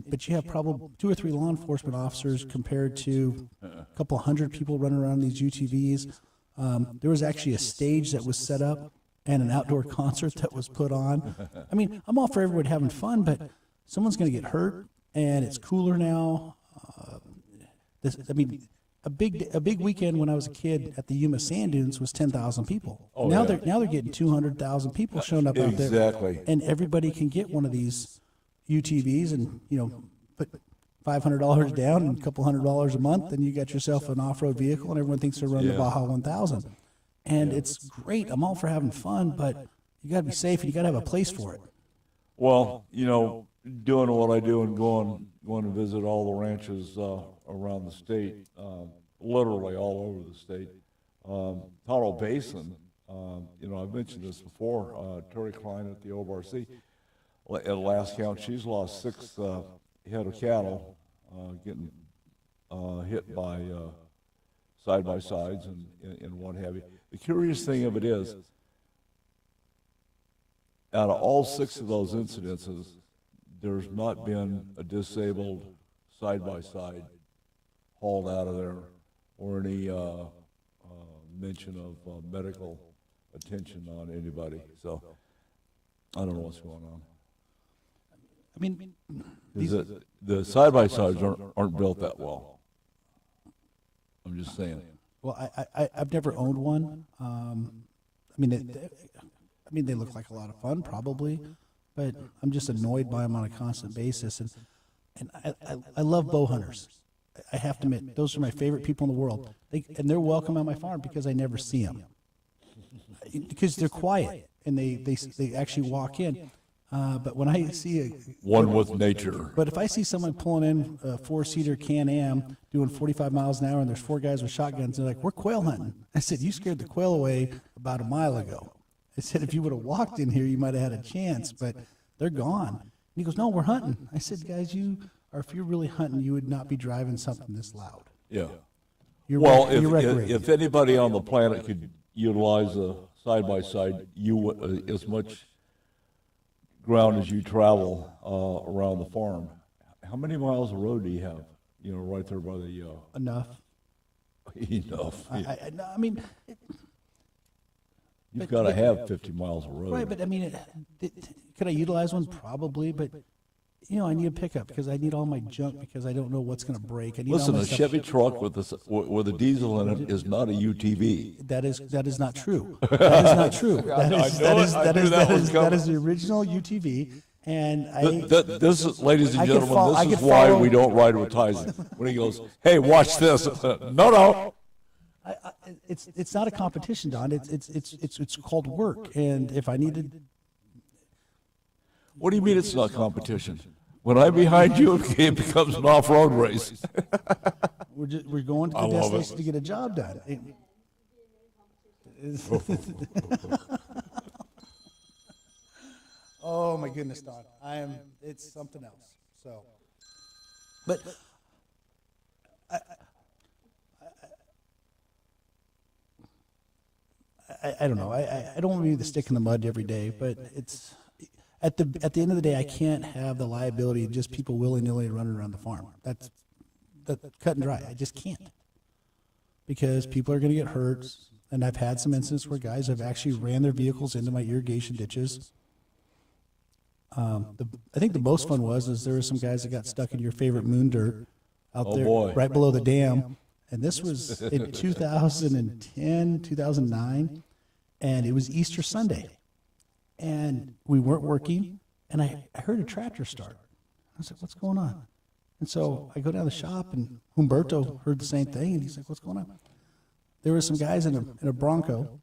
But you have probably 2 or 3 law enforcement officers compared to a couple hundred people running around these UTVs. There was actually a stage that was set up and an outdoor concert that was put on. I mean, I'm all for everybody having fun, but someone's going to get hurt, and it's cooler now. A big weekend when I was a kid at the Yuma Sand Dunes was 10,000 people. Oh, now yeah. they're getting 200,000 people showing up out there. Exactly. And everybody can get one of these UTVs and put $500 down and a couple $100 a month, and you got yourself an off-road vehicle, and everyone thinks they're running the Baja 1000. And it's great. I'm all for having fun, but you got to be safe and you got to have a place for it. Well, doing what I do and going to visit all the ranches around the state, literally all over the state. Taro Basin, I've mentioned this before, Terry Klein at the OBRC, at last count, she's lost 6 head of cattle getting hit by side-by-sides and what have you. The curious thing of it is, out of all 6 of those incidences, there's not been a disabled side-by-side hauled out of there or any mention of medical attention on anybody. So I don't know what's going on. I mean, the side-by-sides aren't built that well. I'm just saying. Well, I've never owned one. They look like a lot of fun, probably, but I'm just annoyed by them on a constant basis. And I love bow hunters. I have to admit, those are my favorite people in the world. And they're welcome on my farm because I never see them. Because they're quiet and they actually walk in. But when I see one with nature. But if I see someone pulling in a 4-seater Can-Am doing 45 miles an hour and there's 4 guys with shotguns, they're like, "We're quail hunting." I said, "You scared the quail away about a mile ago." I said, "If you would have walked in here, you might have had a chance, but they're gone." And he goes, "No, we're hunting." I said, "Guys, if you're really hunting, you would not be driving something this loud." Yeah. You're if anybody on the planet could utilize a side-by-side, as much ground as you travel around the farm, how many miles of road do you have? Right there by the enough. Enough. I mean, you've got to have 50 miles of road. Right, but I mean, could I utilize one? Probably, but I need a pickup because I need all my junk because I don't know what's going to break. I need Listen, all my a stuff. Chevy truck with a diesel in it is not a UTV. That is not true. That is not true. That is the original UTV. And this is, ladies and gentlemen, this is why we don't ride with Tyson. When he goes, "Hey, watch this," no. It's not a competition, Don. It's called work. And if I needed, what do you mean it's not competition? When I'm behind you, it becomes an off-road race. we're going to the destination to get a job done. Oh my goodness, Don! It's something else. So, but I don't know. I don't want to be the stick in the mud every day, but it's at the end of the day, I can't have the liability of just people willy-nilly running around the farm. That's cut and dry. I just can't, because people are going to get hurt, and I've had some instances where guys have actually ran their vehicles into my irrigation ditches. I think the most fun was there were some guys that got stuck in your favorite moon dirt out there right below the dam. And this was in 2010, 2009, and it was Easter Sunday. And we weren't working, and I heard a tractor start. I was like, what's going on? And so I go down the shop, and Humberto heard the same thing, and he's like, what's going on? There were some guys in a Bronco.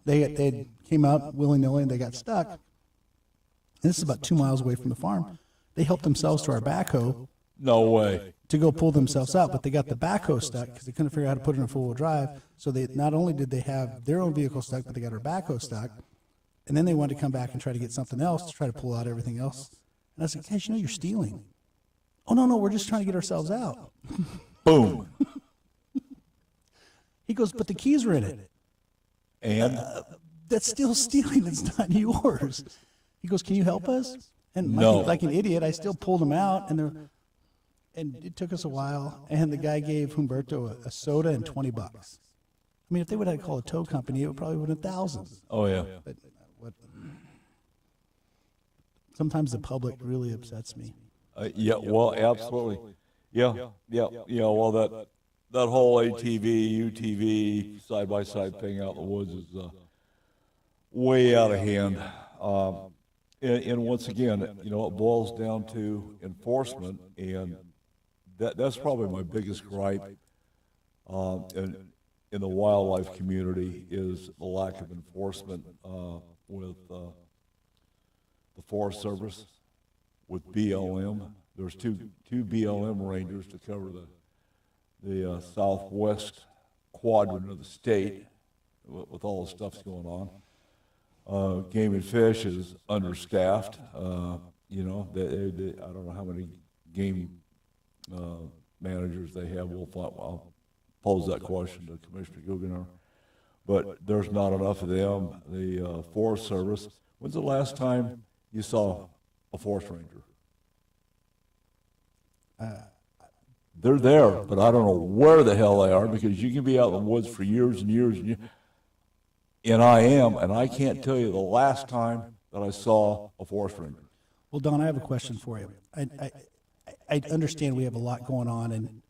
They came out willy-nilly, and they got stuck. And this is about 2 miles away from the farm. They helped themselves to our backhoe. No way. To go pull themselves out, but they got the backhoe stuck because they couldn't figure out how to put it in a four-wheel drive. So they not only did they have their own vehicle stuck, but they got our backhoe stuck. And then they wanted to come back and try to get something else to try to pull out everything else. And I was like, guys, you're stealing. Oh, no, we're just trying to get ourselves out. Boom. He goes, but the keys were in it. And? That's still stealing. It's not yours. He goes, can you help us? And like an idiot, I still pulled him out, and it took us a while. And the guy gave Humberto a soda and $20. I mean, if they would have called a tow company, it would probably have been thousands. Oh yeah. But sometimes the public really upsets me. Yeah. Well, absolutely. Yeah. Well, that whole ATV, UTV, side-by-side thing out in the woods is way out of hand. And once again, it boils down to enforcement, and that's probably my biggest gripe in the wildlife community is the lack of enforcement with the Forest Service, with BLM. There's two BLM rangers to cover the southwest quadrant of the state with all the stuff going on. Game and Fish is understaffed. I don't know how many game managers they have. I'll pose that question to Commissioner Guggenauer. But there's not enough of them. The Forest Service. When's the last time you saw a forest ranger? They're there, but I don't know where the hell they are, because you can be out in the woods for years and years and years. And I can't tell you the last time that I saw a forest ranger. Well, Don, I have a question for you. I understand we have a lot going on, and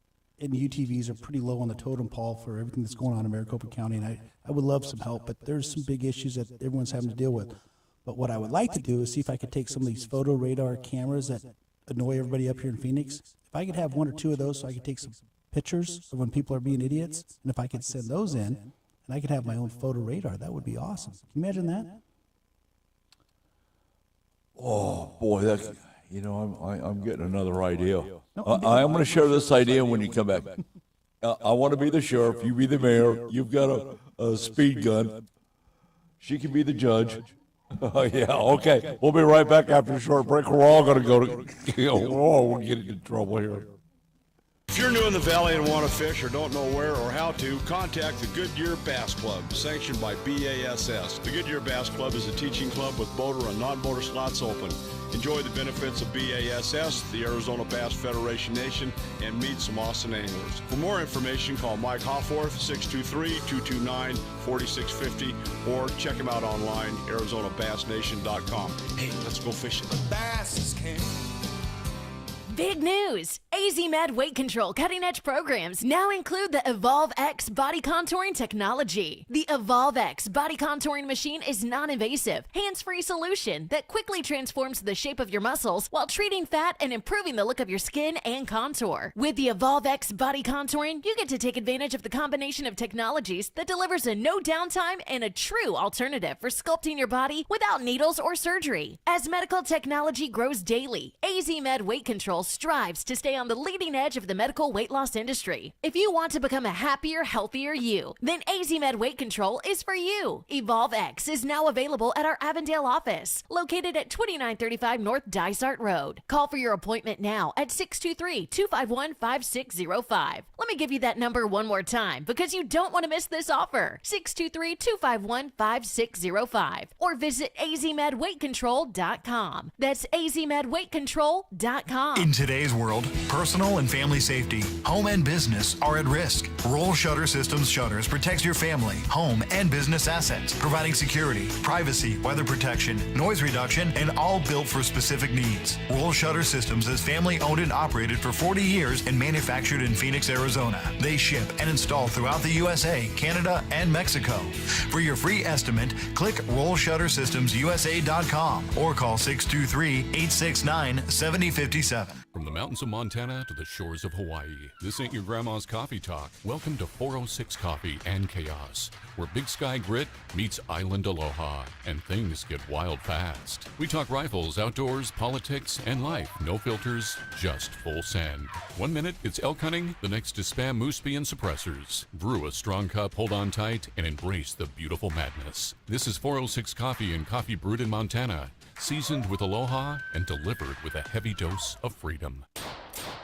UTVs are pretty low on the totem pole for everything that's going on in Maricopa County, and I would love some help, but there's some big issues that everyone's having to deal with. But what I would like to do is see if I could take some of these photo radar cameras that annoy everybody up here in Phoenix. If I could have one or two of those so I could take some pictures of when people are being idiots, and if I could send those in, and I could have my own photo radar, that would be awesome. Can you imagine that? Oh, boy, I'm getting another idea. I'm going to share this idea when you come back. I want to be the sheriff, you be the mayor, you've got a speed gun. She can be the judge. Yeah, okay. We'll be right back after a short break. We're all going to go to, we're getting in trouble here. If you're new in the valley and want to fish or don't know where or how to, contact the Goodyear Bass Club, sanctioned by BASS. The Goodyear Bass Club is a teaching club with boater and non-boater slots open. Enjoy the benefits of BASS, the Arizona Bass Federation Nation, and meet some awesome anglers. For more information, call Mike Hofforth, 623-229-4650, or check him out online, ArizonaBassNation.com. Hey, let's go fishing. Bass is king. Big news! AZ Med Weight Control cutting-edge programs now include the Evolve X body contouring technology. The Evolve X body contouring machine is non-invasive, hands-free solution that quickly transforms the shape of your muscles while treating fat and improving the look of your skin and contour. With the Evolve X body contouring, you get to take advantage of the combination of technologies that delivers a no downtime and a true alternative for sculpting your body without needles or surgery. As medical technology grows daily, AZ Med Weight Control strives to stay on the leading edge of the medical weight loss industry. If you want to become a happier, healthier you, then AZ Med Weight Control is for you. Evolve X is now available at our Avondale office, located at 2935 North Dysart Road. Call for your appointment now at 623-251-5605. Let me give you that number one more time because you don't want to miss this offer. 623-251-5605 or visit azmedweightcontrol.com. That's azmedweightcontrol.com. In today's world, personal and family safety, home and business are at risk. Roll Shutter Systems Shutters protects your family, home, and business assets, providing security, privacy, weather protection, noise reduction, and all built for specific needs. Roll Shutter Systems is family owned and operated for 40 years and manufactured in Phoenix, Arizona. They ship and install throughout the USA, Canada, and Mexico. For your free estimate, click RollShutterSystemsUSA.com or call 623-869-7057. From the mountains of Montana to the shores of Hawaii, this ain't your grandma's coffee talk. Welcome to 406 Coffee and Chaos, where Big Sky Grit meets Island Aloha, and things get wild fast. We talk rifles, outdoors, politics, and life. No filters, just full send. 1 minute, it's elk hunting. The next is spam moose-bee and suppressors. Brew a strong cup, hold on tight, and embrace the beautiful madness. This is 406 Coffee and coffee brewed in Montana, seasoned with aloha and delivered with a heavy dose of freedom.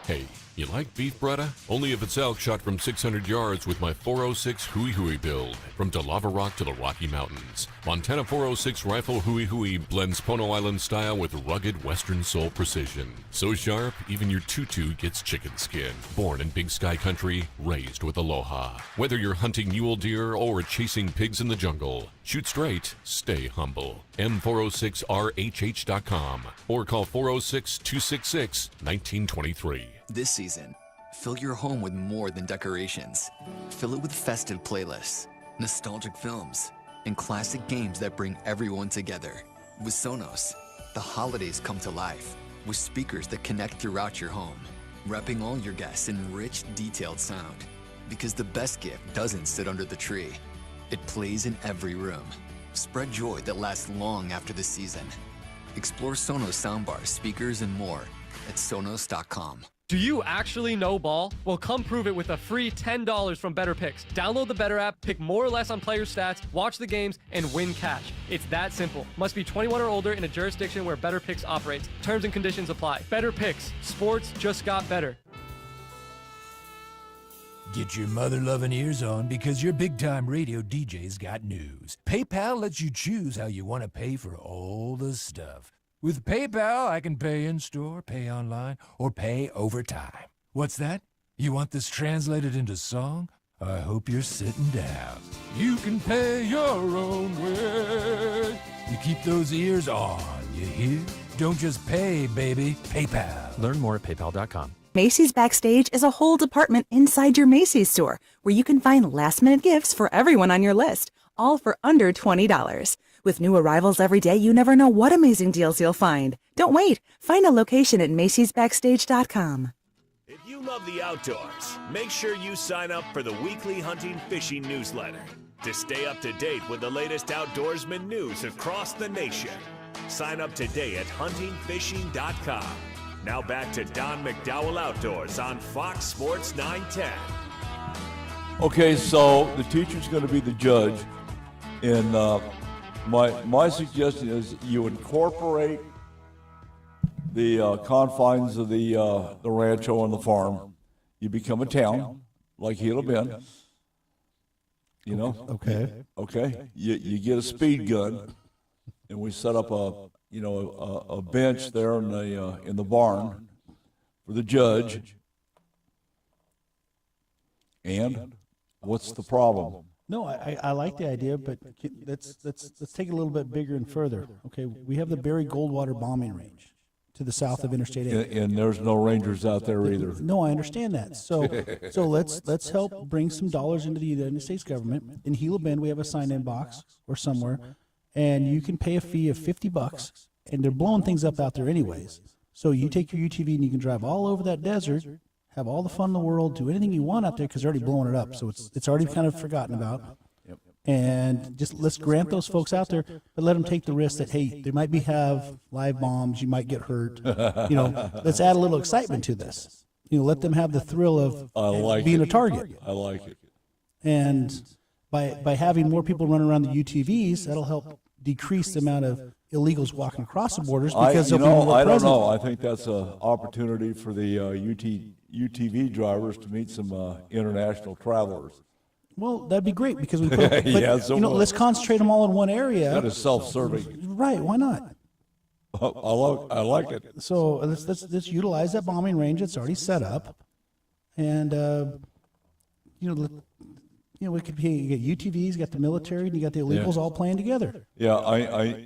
Hey, you like beef, brother? Only if it's elk shot from 600 yards with my 406 Hui Hui build. From Lava Rock to the Rocky Mountains, Montana 406 Rifle Hui Hui blends Pono Island style with rugged Western soul precision. So sharp, even your tutu gets chicken skin. Born in Big Sky Country, raised with aloha. Whether you're hunting mule deer or chasing pigs in the jungle, shoot straight, stay humble. M406RHH.com or call 406-266-1923. This season, fill your home with more than decorations. Fill it with festive playlists, nostalgic films, and classic games that bring everyone together. With Sonos, the holidays come to life with speakers that connect throughout your home, wrapping all your guests in rich, detailed sound. Because the best gift doesn't sit under the tree. It plays in every room. Spread joy that lasts long after the season. Explore Sonos soundbars, speakers, and more at Sonos.com. Do you actually know ball? Well, come prove it with a free $10 from Better Picks. Download the Better app, pick more or less on player stats, watch the games, and win cash. It's that simple. Must be 21 or older in a jurisdiction where Better Picks operates. Terms and conditions apply. Better Picks. Sports just got better. Get your mother-loving ears on because your big-time radio DJ's got news. PayPal lets you choose how you want to pay for all the stuff. With PayPal, I can pay in-store, pay online, or pay over time. What's that? You want this translated into song? I hope you're sitting down. You can pay your own way. You keep those ears on, you hear? Don't just pay, baby. PayPal. Learn more at paypal.com. Macy's Backstage is a whole department inside your Macy's store where you can find last-minute gifts for everyone on your list, all for under $20. With new arrivals every day, you never know what amazing deals you'll find. Don't wait. Find a location at Macy'sBackstage.com. If you love the outdoors, make sure you sign up for the weekly hunting fishing newsletter to stay up to date with the latest outdoorsman news across the nation. Sign up today at huntingfishing.com. Now back to Don McDowell Outdoors on Fox Sports 910. Okay, so the teacher's going to be the judge, and my suggestion is you incorporate the confines of the rancho and the farm. You become a town, like Gila Bend. You know? Okay. Okay. You get a speed gun, and we set up a bench there in the barn for the judge. And what's the problem? No, I like the idea, but let's take it a little bit bigger and further. Okay, we have the Barry Goldwater bombing range to the south of Interstate 8. And there's no Rangers out there either. No, I understand that. So let's help bring some dollars into the United States government. In Gila Bend, we have a sign-in box or somewhere, and you can pay a fee of $50, and they're blowing things up out there anyways. So you take your UTV and you can drive all over that desert, have all the fun in the world, do anything you want out there because they're already blowing it up. So it's already kind of forgotten about. Yep. And just let's grant those folks out there, but let them take the risk that, hey, they might have live bombs, you might get hurt. Let's add a little excitement to this. Let them have the thrill of being a target. I like it. And by having more people run around the UTVs, that'll help decrease the amount of illegals walking across the borders because they'll be more I don't present. know. I think that's an opportunity for the UTV drivers to meet some international travelers. Well, that'd be great because we put, but, Yeah, so let's concentrate them all in one area. That is self-serving. Right? Why not? I like it. So let's utilize that bombing range that's already set up, and we could be, you got UTVs, you got the military, and you got the illegals all playing together. Yeah,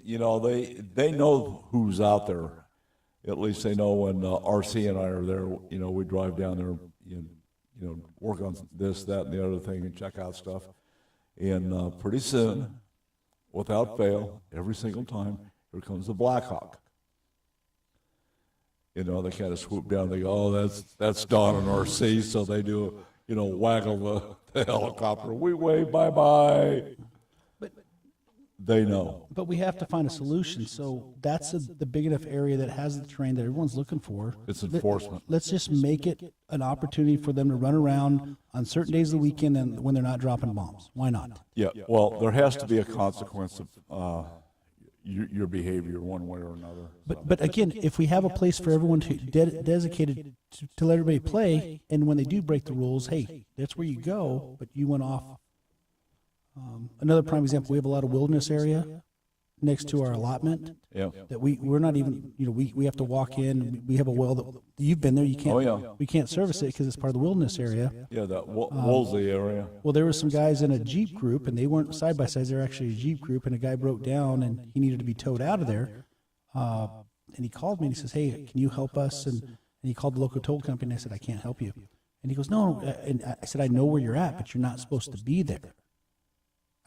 they know who's out there. At least they know when RC and I are there. We drive down there, work on this, that, and the other thing, and check out stuff. And pretty soon, without fail, every single time, here comes the Blackhawk. They kind of swoop down. They go, "Oh, that's Don and RC," so they do, waggle the helicopter. We wave bye-bye. But they know. But we have to find a solution. So that's the big enough area that has the terrain that everyone's looking for. It's enforcement. Let's just make it an opportunity for them to run around on certain days of the weekend and when they're not dropping bombs. Why not? Yeah. Well, there has to be a consequence of your behavior one way or another. But again, if we have a place for everyone to dedicated to let everybody play, and when they do break the rules, hey, that's where you go. But you went off. Another prime example: we have a lot of wilderness area next to our allotment. Yeah. That we're not even we have to walk in. We have a well that you've been there. You can't. Oh, yeah. We can't service it because it's part of the wilderness area. Yeah, that Woolsey area. Well, there were some guys in a Jeep group, and they weren't side by sides. They're actually a Jeep group, and a guy broke down, and he needed to be towed out of there. And he called me, and he says, "Hey, can you help us?" And he called the local toll company, and I said, "I can't help you." And he goes, "No." And I said, "I know where you're at, but you're not supposed to be there."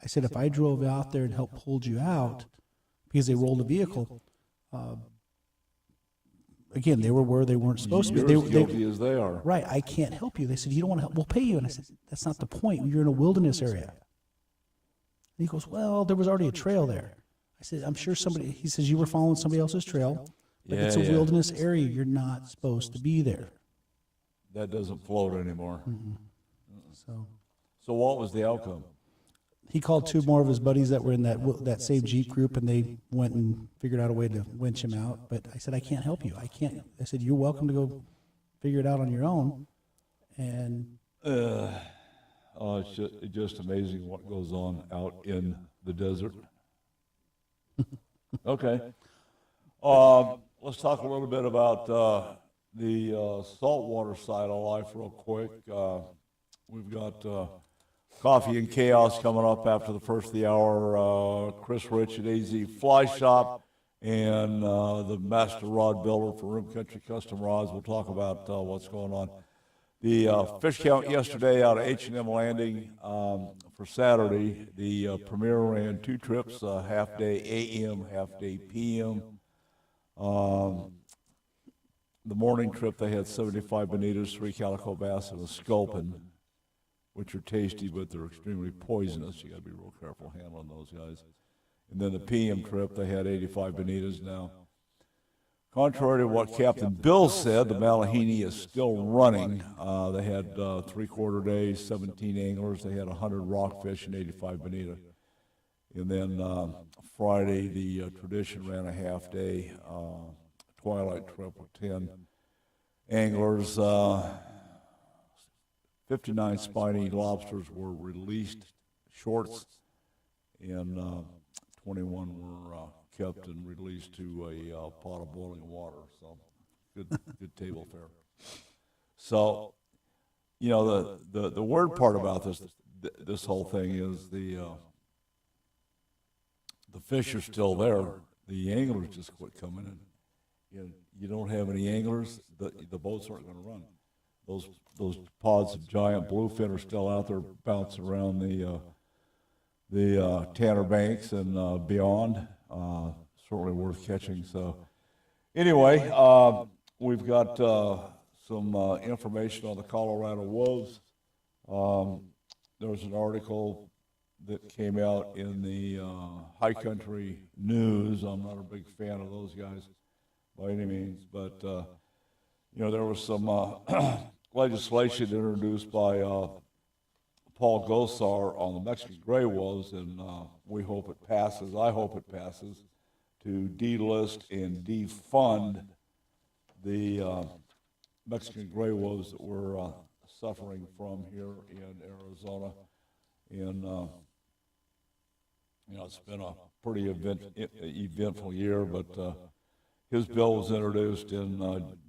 I said, "If I drove out there and helped hold you out because they rolled a vehicle, again, they were where they weren't supposed to be. You're as guilty as they are. Right. I can't help you." They said, "You don't want to help? We'll pay you." And I said, "That's not the point. You're in a wilderness area." And he goes, "Well, there was already a trail there." I said, "I'm sure somebody," he says, "you were following somebody else's trail, but it's a wilderness area. You're not supposed to be there." That doesn't float anymore. Mm-hmm. So what was the outcome? He called two more of his buddies that were in that same Jeep group, and they went and figured out a way to winch him out. But I said, "I can't help you. I can't." I said, "You're welcome to go figure it out on your own." And it's just amazing what goes on out in the desert. Okay. Let's talk a little bit about the saltwater side of life real quick. We've got Coffee and Chaos coming up after the first of the hour. Chris Rich at AZ Fly Shop and the master rod builder for Rim Country Custom Rods. We'll talk about what's going on. The fish count yesterday out of H&M Landing for Saturday. The Premier ran 2 trips, half day AM, half day PM. The morning trip they had 75 bonitas, 3 calico bass, and a sculpin, which are tasty, but they're extremely poisonous. You got to be real careful handling those guys. And then the PM trip, they had 85 bonitas now. Contrary to what Captain Bill said, the Malahini is still running. They had 3/4 days, 17 anglers. They had 100 rockfish and 85 bonita. And then Friday, the Tradition ran a half day, twilight trip with 10 anglers. 59 spiny lobsters were released, shorts, and 21 were kept and released to a pot of boiling water. So good table fare. So, you know, the weird part about this whole thing is the fish are still there. The anglers just quit coming in. You don't have any anglers, the boats aren't going to run. Those pods of giant bluefin are still out there bouncing around the Tanner Banks and beyond. Certainly worth catching. So anyway, we've got some information on the Colorado wolves. There was an article that came out in the High Country News. I'm not a big fan of those guys by any means, but you know, there was some legislation introduced by Paul Gosar on the Mexican gray wolves, and we hope it passes. I hope it passes to delist and defund the Mexican gray wolves that we're suffering from here in Arizona. And you know, it's been a pretty eventful year, but his bill was introduced in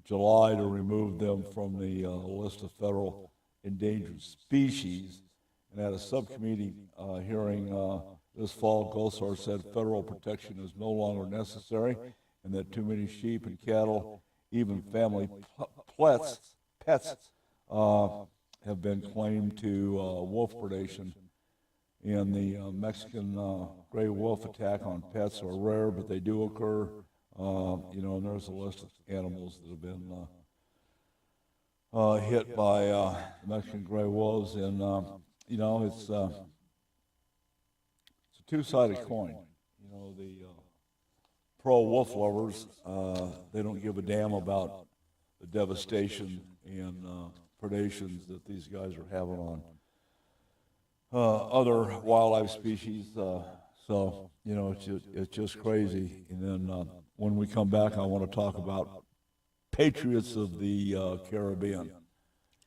July to remove them from the list of federal endangered species. And at a subcommittee hearing this fall, Gosar said federal protection is no longer necessary and that too many sheep and cattle, even family pets, have been claimed to wolf predation. And the Mexican gray wolf attack on pets are rare, but they do occur. You know, and there's a list of animals that have been hit by the Mexican gray wolves, and you know, it's a two-sided coin. You know, the pro-wolf lovers, they don't give a damn about the devastation and predations that these guys are having on other wildlife species. So, you know, it's just crazy. And then when we come back, I want to talk about patriots of the Caribbean.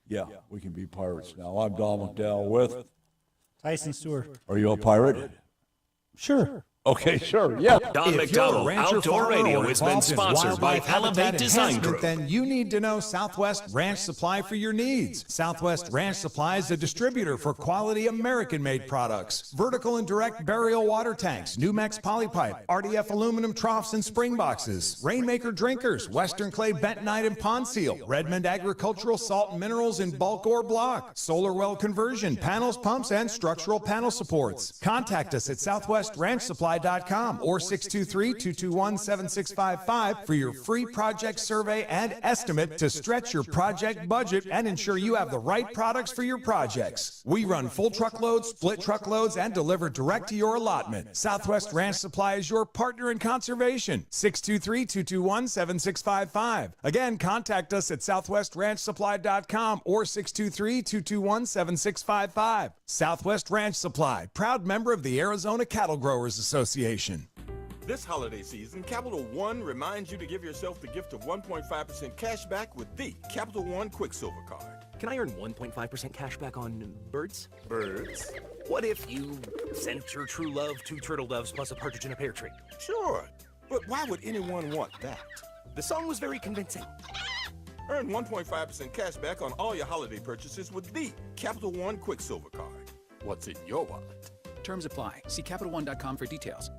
Yeah, we can be pirates now. I'm Don McDowell with Tyson Stewart. Are you a pirate? Sure. Okay, sure, yeah. Don McDowell Outdoor Radio has been sponsored by Elevate Design Group. Then you need to know Southwest Ranch Supply for your needs. Southwest Ranch Supply is a distributor for quality American-made products. Vertical and direct burial water tanks, Numex polypipe, RDF aluminum troughs and spring boxes, Rainmaker drinkers, Western clay bentonite and pond seal, Redmond agricultural salt and minerals in bulk or block, solar well conversion, panels, pumps, and structural panel supports. Contact us at southwestranchsupply.com or 623-221-7655 for your free project survey and estimate to stretch your project budget and ensure you have the right products for your projects. We run full truckloads, split truckloads, and deliver direct to your allotment. Southwest Ranch Supply is your partner in conservation. 623-221-7655. Again, contact us at southwestranchsupply.com or 623-221-7655. Southwest Ranch Supply, proud member of the Arizona Cattle Growers Association. This holiday season, Capital One reminds you to give yourself the gift of 1.5% cash back with the Capital One Quicksilver Card. Can I earn 1.5% cash back on birds? Birds? What if you sent your true love 2 turtle doves plus a partridge in a pear tree? Sure, but why would anyone want that? The song was very convincing. Earn 1.5% cash back on all your holiday purchases with the Capital One Quicksilver Card. What's in your wallet? Terms apply. See CapitalOne.com for details.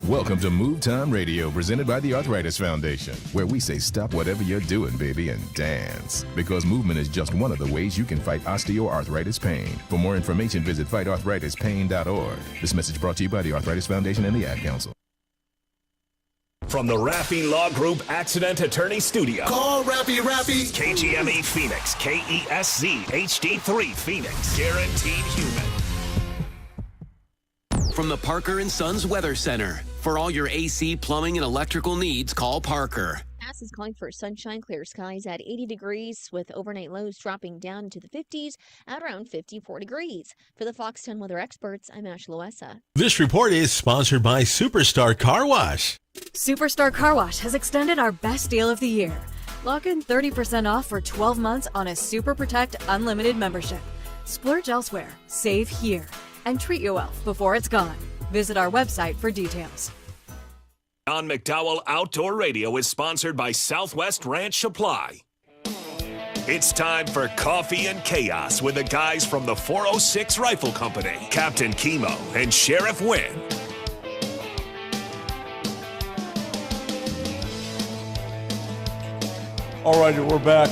Welcome to Move Time Radio, presented by the Arthritis Foundation, where we say stop whatever you're doing, baby, and dance. Because movement is just one of the ways you can fight osteoarthritis pain. For more information, visit fightarthritispain.org. This message brought to you by the Arthritis Foundation and the Ad Council. From the Rapping Law Group Accident Attorney Studio. Call Rappy. KGME Phoenix, KESZ HD3 Phoenix. Guaranteed human. From the Parker & Sons Weather Center. For all your AC, plumbing, and electrical needs, call Parker. Is calling for sunshine, clear skies at 80 degrees with overnight lows dropping down into the 50s at around 54 degrees. For the Fox 10 weather experts, I'm Ash Loessa. This report is sponsored by Superstar Car Wash. Superstar Car Wash has extended our best deal of the year. Lock in 30% off for 12 months on a Super Protect Unlimited membership. Splurge elsewhere, save here, and treat your wealth before it's gone. Visit our website for details. Don McDowell Outdoor Radio is sponsored by Southwest Ranch Supply. It's time for Coffee and Chaos with the guys from the 406 Rifle Company, Captain Chemo and Sheriff Wynn. All right, we're back.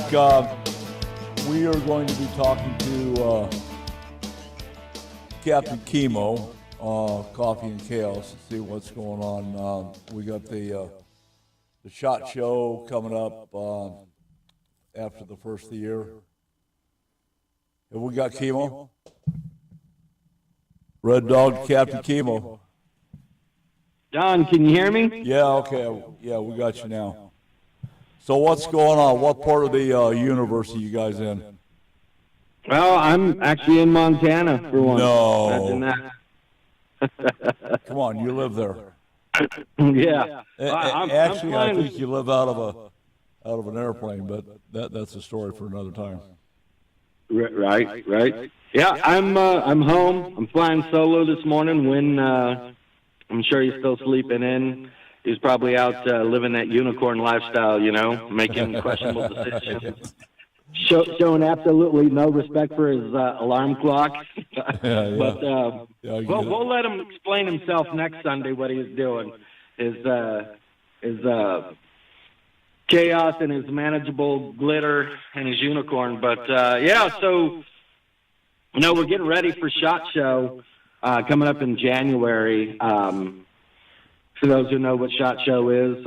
We are going to be talking to Captain Chemo, Coffee and Chaos, to see what's going on. We got the SHOT Show coming up after the first of the year. Have we got Chemo? Red Dog, Captain Chemo. Don, can you hear me? Yeah, okay. Yeah, we got you now. So what's going on? What part of the universe are you guys in? Well, I'm actually in Montana for one. No. Imagine that. Come on, you live there. Yeah. Actually, I think you live out of an airplane, but that's a story for another time. Right. Yeah, I'm home. I'm flying solo this morning. When I'm sure he's still sleeping in. He's probably out living that unicorn lifestyle, making questionable decisions. Showing absolutely no respect for his alarm clock. But we'll let him explain himself next Sunday what he's doing. His chaos and his manageable glitter and his unicorn. But, so, we're getting ready for SHOT Show coming up in January. For those who know what SHOT Show is,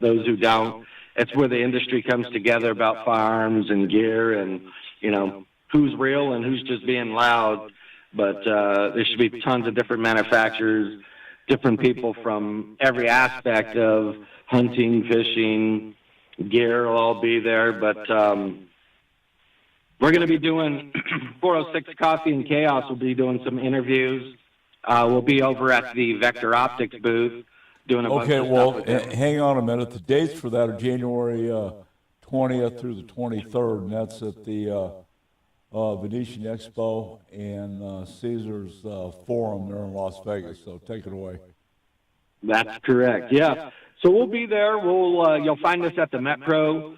those who don't, it's where the industry comes together about firearms and gear and, who's real and who's just being loud. But there should be tons of different manufacturers, different people from every aspect of hunting, fishing, gear will all be there. But we're going to be doing 406 Coffee and Chaos. We'll be doing some interviews. We'll be over at the Vector Optics booth doing a bunch of stuff with them. Hang on a minute. The dates for that are January 20th through the 23rd, and that's at the Venetian Expo and Caesars Forum there in Las Vegas. So take it away. That's correct. Yeah. So we'll be there. You'll find us at the MetPro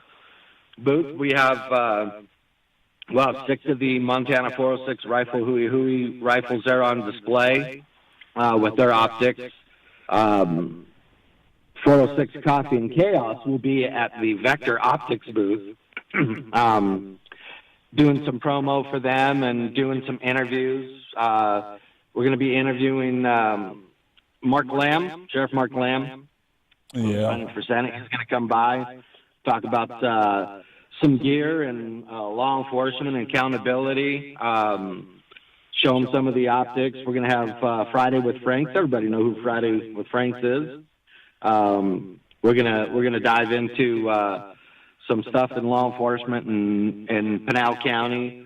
booth. We have 6 of the Montana 406 rifle Huey rifles there on display with their optics. 406 Coffee and Chaos will be at the Vector Optics booth doing some promo for them and doing some interviews. We're going to be interviewing Mark Lamb, Sheriff Mark Lamb. Yeah. 100%. He's going to come by, talk about some gear and law enforcement and accountability, show them some of the optics. We're going to have Friday with Franks. Everybody know who Friday with Franks is. We're gonna dive into some stuff in law enforcement in Pinal County.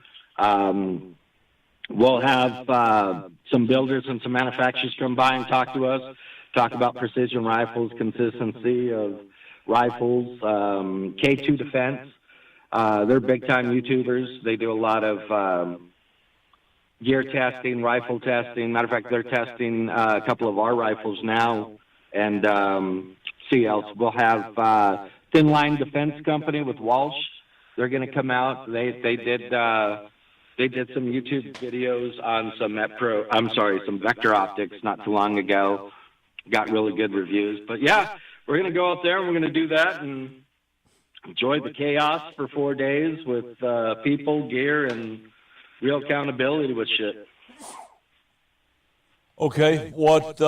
We'll have some builders and some manufacturers come by and talk to us, talk about precision rifles, consistency of rifles, K2 Defense. They're big-time YouTubers. They do a lot of gear testing, rifle testing. Matter of fact, they're testing a couple of our rifles now. And see else. We'll have Thin Line Defense Company with Walsh. They're going to come out. They did some YouTube videos on some Vector Optics not too long ago. Got really good reviews. But yeah, we're going to go out there and we're going to do that and enjoy the chaos for 4 days with people, gear, and real accountability with shit. Okay, what's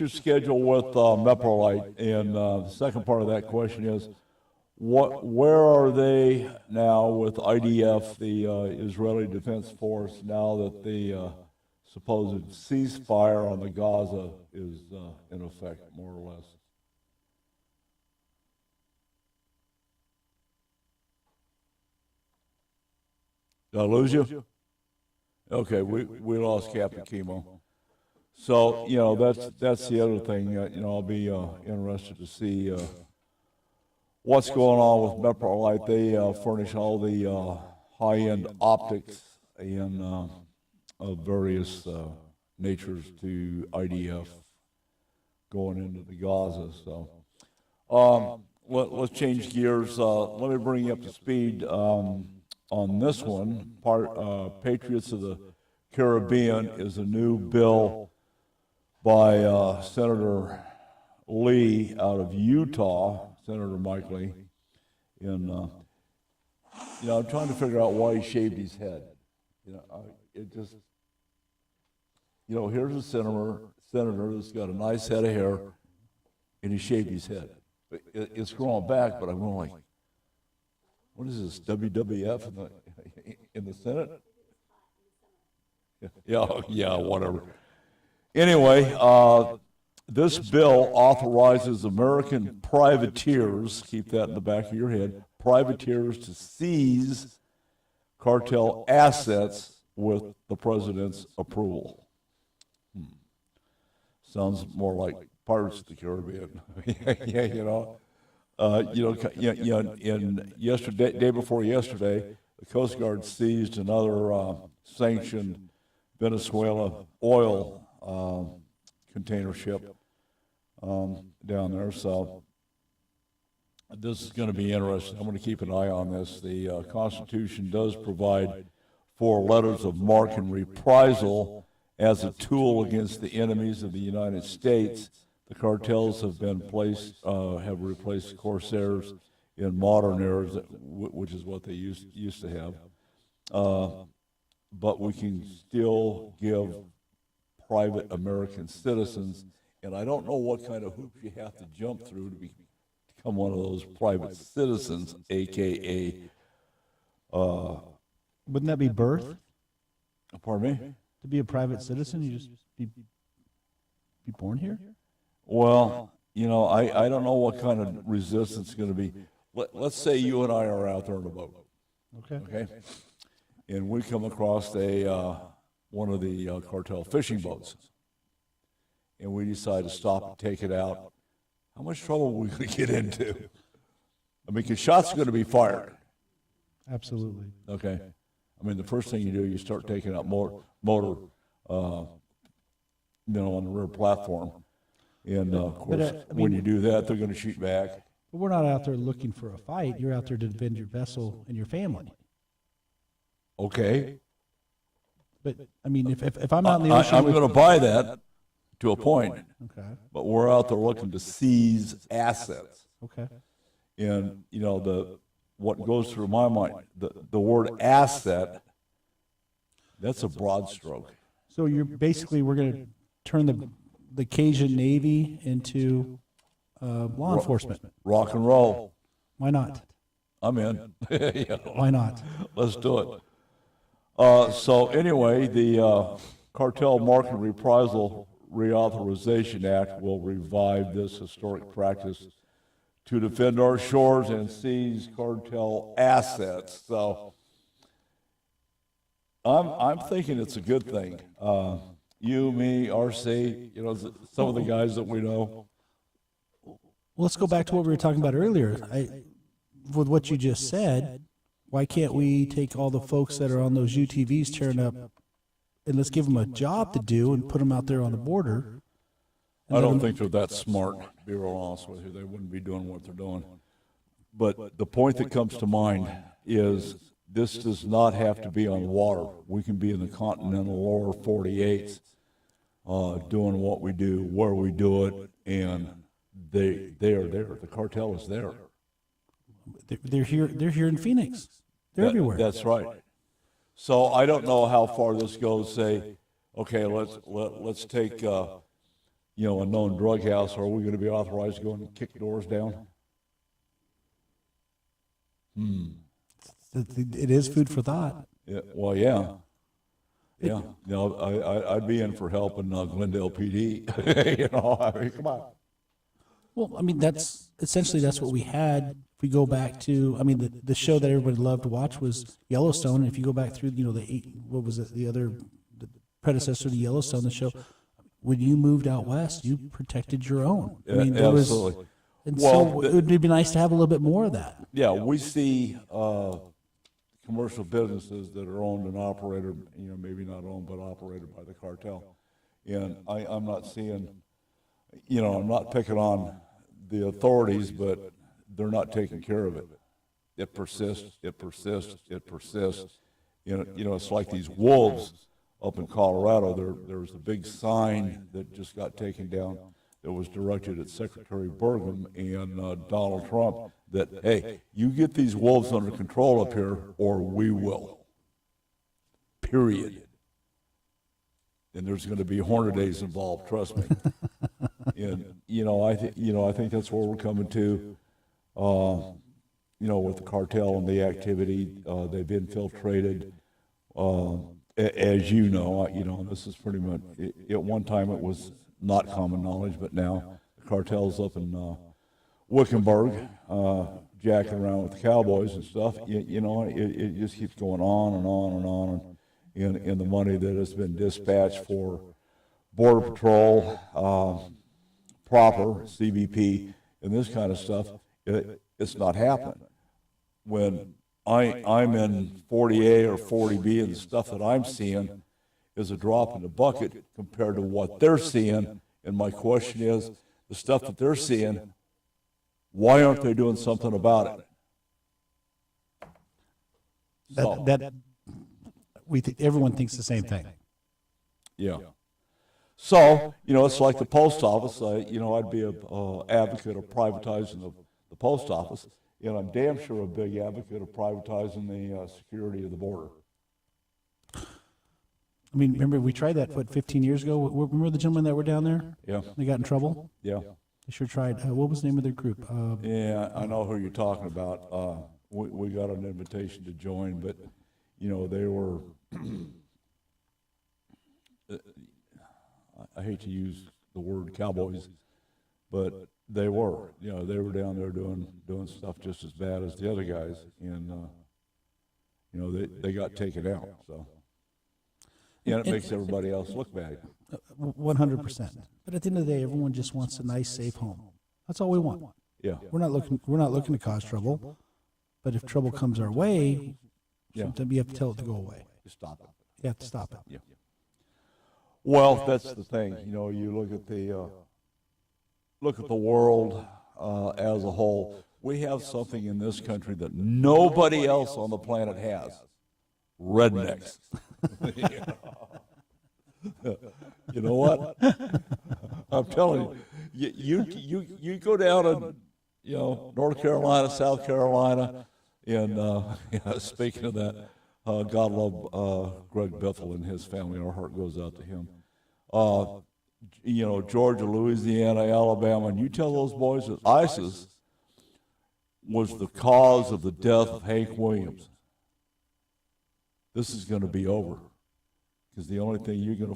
your schedule with Meprolite? And the second part of that question is, where are they now with IDF, the Israeli Defense Force, now that the supposed ceasefire on the Gaza is in effect, more or less? Did I lose you? Okay, we lost Captain Chemo. So, that's the other thing. I'll be interested to see what's going on with Meprolite. They furnish all the high-end optics and of various natures to IDF. going into the Gaza. So let's change gears. Let me bring you up to speed on this one. Patriots of the Caribbean is a new bill by Senator Lee out of Utah, Senator Mike Lee. And I'm trying to figure out why he shaved his head. Here's a senator that's got a nice head of hair, and he shaved his head. It's growing back, but I'm going like, what is this, WWF in the Senate? Yeah, whatever. Anyway, this bill authorizes American privateers, keep that in the back of your head, privateers to seize cartel assets with the president's approval. Sounds more like Pirates of the Caribbean. Day before yesterday, the Coast Guard seized another sanctioned Venezuela oil container ship down there. So this is going to be interesting. I'm going to keep an eye on this. The Constitution does provide for letters of marque and reprisal as a tool against the enemies of the United States. The cartels have replaced corsairs in modern eras, which is what they used to have. But we can still give private American citizens, and I don't know what kind of hoops you have to jump through to become one of those private citizens, a.k.a. Wouldn't that be birth? Pardon me? To be a private citizen, you just be born here? Well, I don't know what kind of resistance is going to be. Let's say you and I are out there on a boat. Okay? And we come across one of the cartel fishing boats, and we decide to stop and take it out. How much trouble are we going to get into? I mean, because shots are going to be fired. Absolutely. Okay. I mean, the first thing you do, you start taking out motor, on the rear platform. And, of course, when you do that, they're going to shoot back. But we're not out there looking for a fight. You're out there to defend your vessel and your family. Okay. But, I mean, if I'm out in the ocean... I'm going to buy that to a point. Okay. But we're out there looking to seize assets. Okay. And, what goes through my mind, the word asset, that's a broad stroke. So we're going to turn the Cajun Navy into law enforcement. Rock and roll. Why not? I'm in. Why not? Let's do it. So anyway, the Cartel Marque and Reprisal Reauthorization Act will revive this historic practice to defend our shores and seize cartel assets. So I'm thinking it's a good thing. You, me, RC, some of the guys that we know. Well, let's go back to what we were talking about earlier. With what you just said, why can't we take all the folks that are on those UTVs tearing up, and let's give them a job to do and put them out there on the border? I don't think they're that smart, to be real honest with you. They wouldn't be doing what they're doing. But the point that comes to mind is this does not have to be on water. We can be in the continental lower 48s doing what we do, where we do it, and they are there. The cartel is there. They're here in Phoenix. They're everywhere. That's right. So I don't know how far this goes. Say, okay, let's take a known drug house. Are we going to be authorized to go and kick doors down? It is food for thought. Yeah, well, yeah. Yeah, I'd be in for helping Glendale PD. Come on. Well, I mean, that's what we had. If we go back to, I mean, the show that everybody loved to watch was Yellowstone. And if you go back through, the predecessor to Yellowstone, the show, when you moved out west, you protected your own. I mean, there absolutely. So it would be nice to have a little bit more of that. Yeah, we see commercial businesses that are owned and operated, maybe not owned, but operated by the cartel. And I'm not seeing you know, I'm not picking on the authorities, but they're not taking care of it. It persists, it persists, it persists. You know, it's like these wolves up in Colorado. There was a big sign that just got taken down that was directed at Secretary Burgum and Donald Trump that, hey, you get these wolves under control up here or we will. Period. And there's going to be Hornadays involved, trust me. And, I think that's where we're coming to, with the cartel and the activity. They've infiltrated, as you know, this is pretty much, at one time it was not common knowledge, but now the cartel's up in Wickenburg, jacking around with the cowboys and stuff. It just keeps going on and on and on. And the money that has been dispatched for Border Patrol, proper, CBP, and this kind of stuff, it's not happening. When I'm in 40A or 40B and the stuff that I'm seeing is a drop in the bucket compared to what they're seeing. And my question is, the stuff that they're seeing, why aren't they doing something about it? Everyone thinks the same thing. Yeah. So, it's like the post office. I'd be an advocate of privatizing the post office, and I'm damn sure a big advocate of privatizing the security of the border. I mean, remember we tried that, 15 years ago? Remember the gentlemen that were down there? Yeah. They got in trouble? Yeah. They sure tried. What was the name of their group? Yeah, I know who you're talking about. We got an invitation to join, but, they were... I hate to use the word cowboys, but they were. They were down there doing stuff just as bad as the other guys, and they got taken out. So, it makes everybody else look bad. 100%. But at the end of the day, everyone just wants a nice, safe home. That's all we want. Yeah. We're not looking to cause trouble, but if trouble comes our way, sometimes you have to tell it to go away. Stop it. You have to stop it. Yeah. Well, that's the thing. You look at the world as a whole. We have something in this country that nobody else on the planet has. Rednecks. You know what? I'm telling you, you go down in North Carolina, South Carolina, and speaking of that. God love Greg Biffle and his family. Our heart goes out to him. Georgia, Louisiana, Alabama, and you tell those boys that ISIS was the cause of the death of Hank Williams. This is going to be over. Because the only thing you're not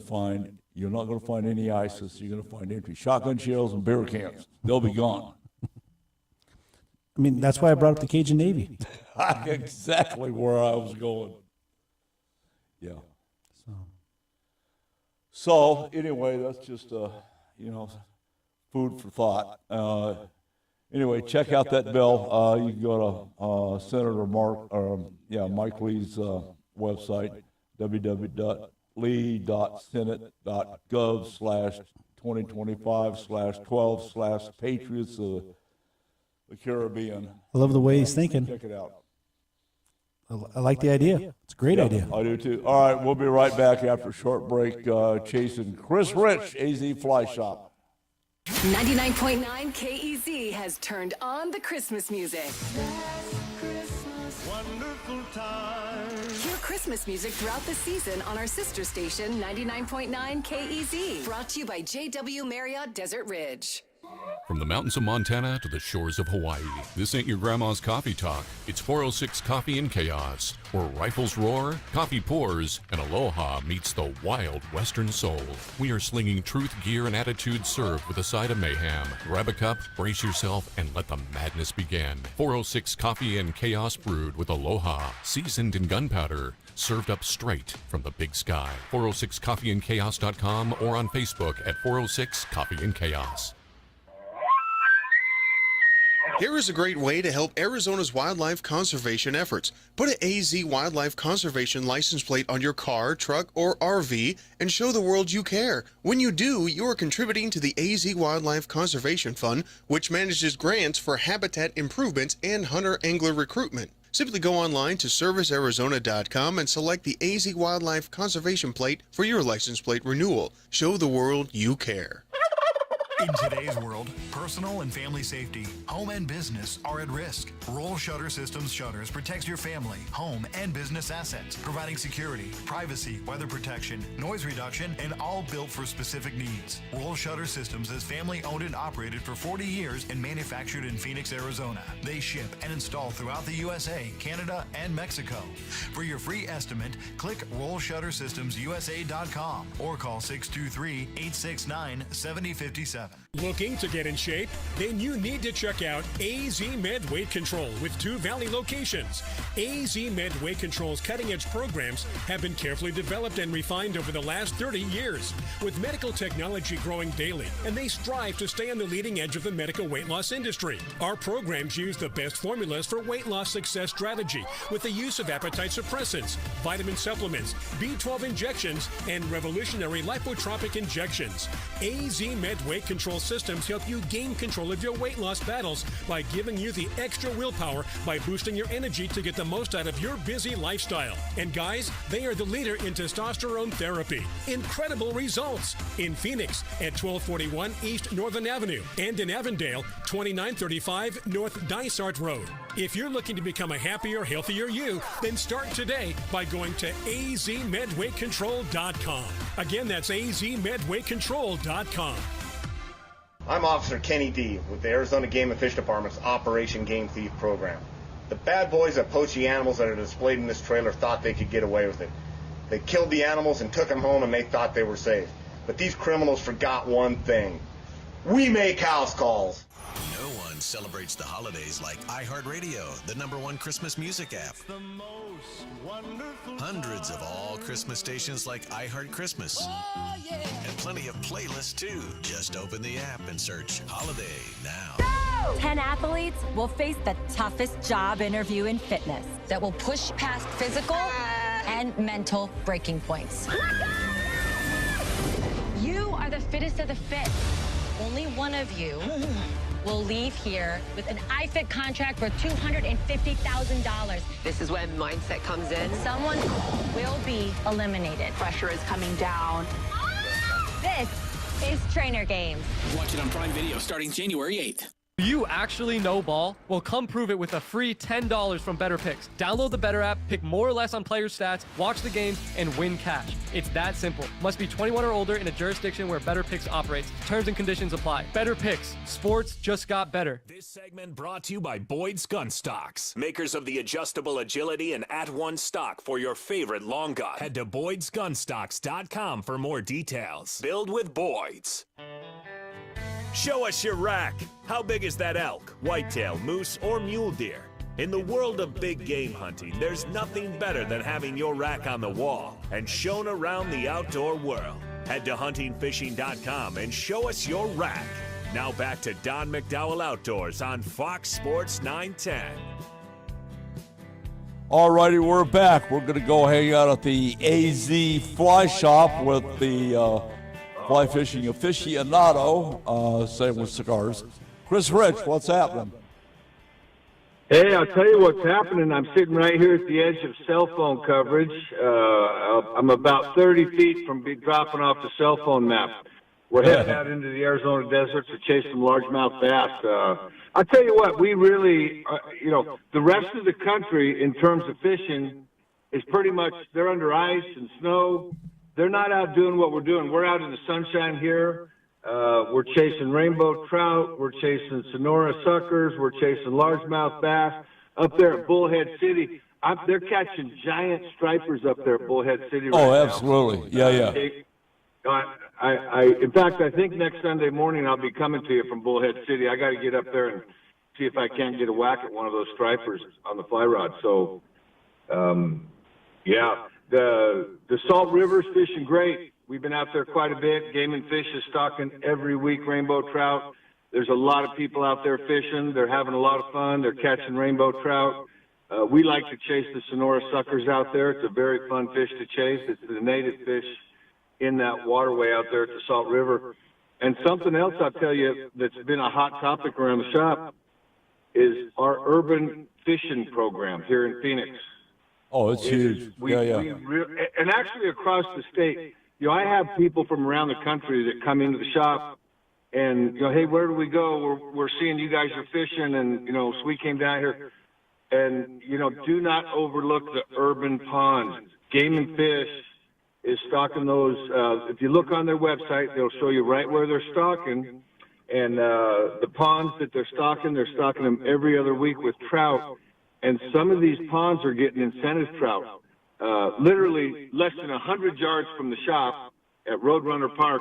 going to find any ISIS. You're going to find empty shotgun shells and beer cans. They'll be gone. I mean, that's why I brought up the Cajun Navy. Exactly where I was going. Yeah. So anyway, that's just food for thought. Anyway, check out that bill. You can go to Senator Mike Lee's website, www.lee.senate.gov/2025/12/Patriots of the Caribbean. I love the way he's thinking. Check it out. I like the idea. It's a great idea. I do too. All right, we'll be right back after a short break, chasing Chris Rich, AZ Fly Shop. 99.9 KEZ has turned on the Christmas music. Wonderful time. Hear Christmas music throughout the season on our sister station, 99.9 KEZ. Brought to you by JW Marriott Desert Ridge. From the mountains of Montana to the shores of Hawaii, this ain't your grandma's coffee talk. It's 406 Coffee and Chaos, where rifles roar, coffee pours, and aloha meets the wild western soul. We are slinging truth, gear, and attitude served with a side of mayhem. Grab a cup, brace yourself, and let the madness begin. 406 Coffee and Chaos brewed with aloha, seasoned in gunpowder, served up straight from the big sky. 406coffeeandchaos.com or on Facebook at 406 Coffee and Chaos. Here is a great way to help Arizona's wildlife conservation efforts. Put an AZ Wildlife Conservation license plate on your car, truck, or RV and show the world you care. When you do, you are contributing to the AZ Wildlife Conservation Fund, which manages grants for habitat improvements and hunter-angler recruitment. Simply go online to servicearizona.com and select the AZ Wildlife Conservation plate for your license plate renewal. Show the world you care. In today's world, personal and family safety, home and business are at risk. Roll Shutter Systems shutters protects your family, home, and business assets, providing security, privacy, weather protection, noise reduction, and all built for specific needs. Roll Shutter Systems is family owned and operated for 40 years and manufactured in Phoenix, Arizona. They ship and install throughout the USA, Canada, and Mexico. For your free estimate, click rollshuttersystemsusa.com or call 623-869-7057. Looking to get in shape? Then you need to check out AZ Med Weight Control with 2 Valley locations. AZ Med Weight Control's cutting-edge programs have been carefully developed and refined over the last 30 years, with medical technology growing daily, and they strive to stay on the leading edge of the medical weight loss industry. Our programs use the best formulas for weight loss success strategy, with the use of appetite suppressants, vitamin supplements, B12 injections, and revolutionary lipotropic injections. AZ Med Weight Control systems help you gain control of your weight loss battles by giving you the extra willpower by boosting your energy to get the most out of your busy lifestyle. And guys, they are the leader in testosterone therapy. Incredible results in Phoenix at 1241 East Northern Avenue and in Avondale, 2935 North Dysart Road. If you're looking to become a happier, healthier you, then start today by going to azmedweightcontrol.com. Again, that's azmedweightcontrol.com. I'm Officer Kenny D. with the Arizona Game and Fish Department's Operation Game Thief program. The bad boys that poach the animals that are displayed in this trailer thought they could get away with it. They killed the animals and took them home, and they thought they were safe. But these criminals forgot one thing. We make house calls. No one celebrates the holidays like iHeartRadio, the #1 Christmas music app. Hundreds of all Christmas stations like iHeart Christmas. Oh, yeah. And plenty of playlists too. Just open the app and search Holiday now. 10 athletes will face the toughest job interview in fitness that will push past physical and mental breaking points. You are the fittest of the fit. Only one of you will leave here with an iFit contract for $250,000. This is when mindset comes in. Someone will be eliminated. Pressure is coming down. This is Trainer Games. Watch it on Prime Video starting January 8th. Do you actually know ball? Well, come prove it with a free $10 from Better Picks. Download the Better app, pick more or less on player stats, watch the games, and win cash. It's that simple. Must be 21 or older in a jurisdiction where Better Picks operates. Terms and conditions apply. Better Picks. Sports just got better. This segment brought to you by Boyd's Gun Stocks, makers of the adjustable agility and at-one stock for your favorite long gun. Head to boydsgunstocks.com for more details. Build with Boyd's. Show us your rack. How big is that elk, whitetail, moose, or mule deer? In the world of big game hunting, there's nothing better than having your rack on the wall and shown around the outdoor world. Head to huntingfishing.com and show us your rack. Now back to Don McDowell Outdoors on Fox Sports 910. All righty, we're back. We're going to go hang out at the AZ Fly Shop with the fly fishing aficionado, same with cigars. Chris Rich, what's happening? Hey, I'll tell you what's happening. I'm sitting right here at the edge of cell phone coverage. I'm about 30 feet from dropping off the cell phone map. We're heading out into the Arizona desert to chase some largemouth bass. I'll tell you what, we really, the rest of the country in terms of fishing is pretty much, they're under ice and snow. They're not out doing what we're doing. We're out in the sunshine here. We're chasing rainbow trout. We're chasing Sonora suckers. We're chasing largemouth bass. Up there at Bullhead City, they're catching giant stripers up there at Bullhead City right now. Oh, absolutely. Yeah. In fact, I think next Sunday morning I'll be coming to you from Bullhead City. I got to get up there and see if I can't get a whack at one of those stripers on the fly rod. So, The Salt River's fishing great. We've been out there quite a bit. Game and Fish is stocking every week rainbow trout. There's a lot of people out there fishing. They're having a lot of fun. They're catching rainbow trout. We like to chase the Sonora suckers out there. It's a very fun fish to chase. It's the native fish in that waterway out there at the Salt River. And something else I'll tell you that's been a hot topic around the shop is our urban fishing program here in Phoenix. Oh, it's huge. And actually across the state, I have people from around the country that come into the shop and, hey, where do we go? We're seeing you guys are fishing, and, so we came down here. And, do not overlook the urban ponds. Game and Fish is stocking those. If you look on their website, they'll show you right where they're stocking. And the ponds that they're stocking them every other week with trout. And some of these ponds are getting incentive trout. Literally less than 100 yards from the shop at Roadrunner Park,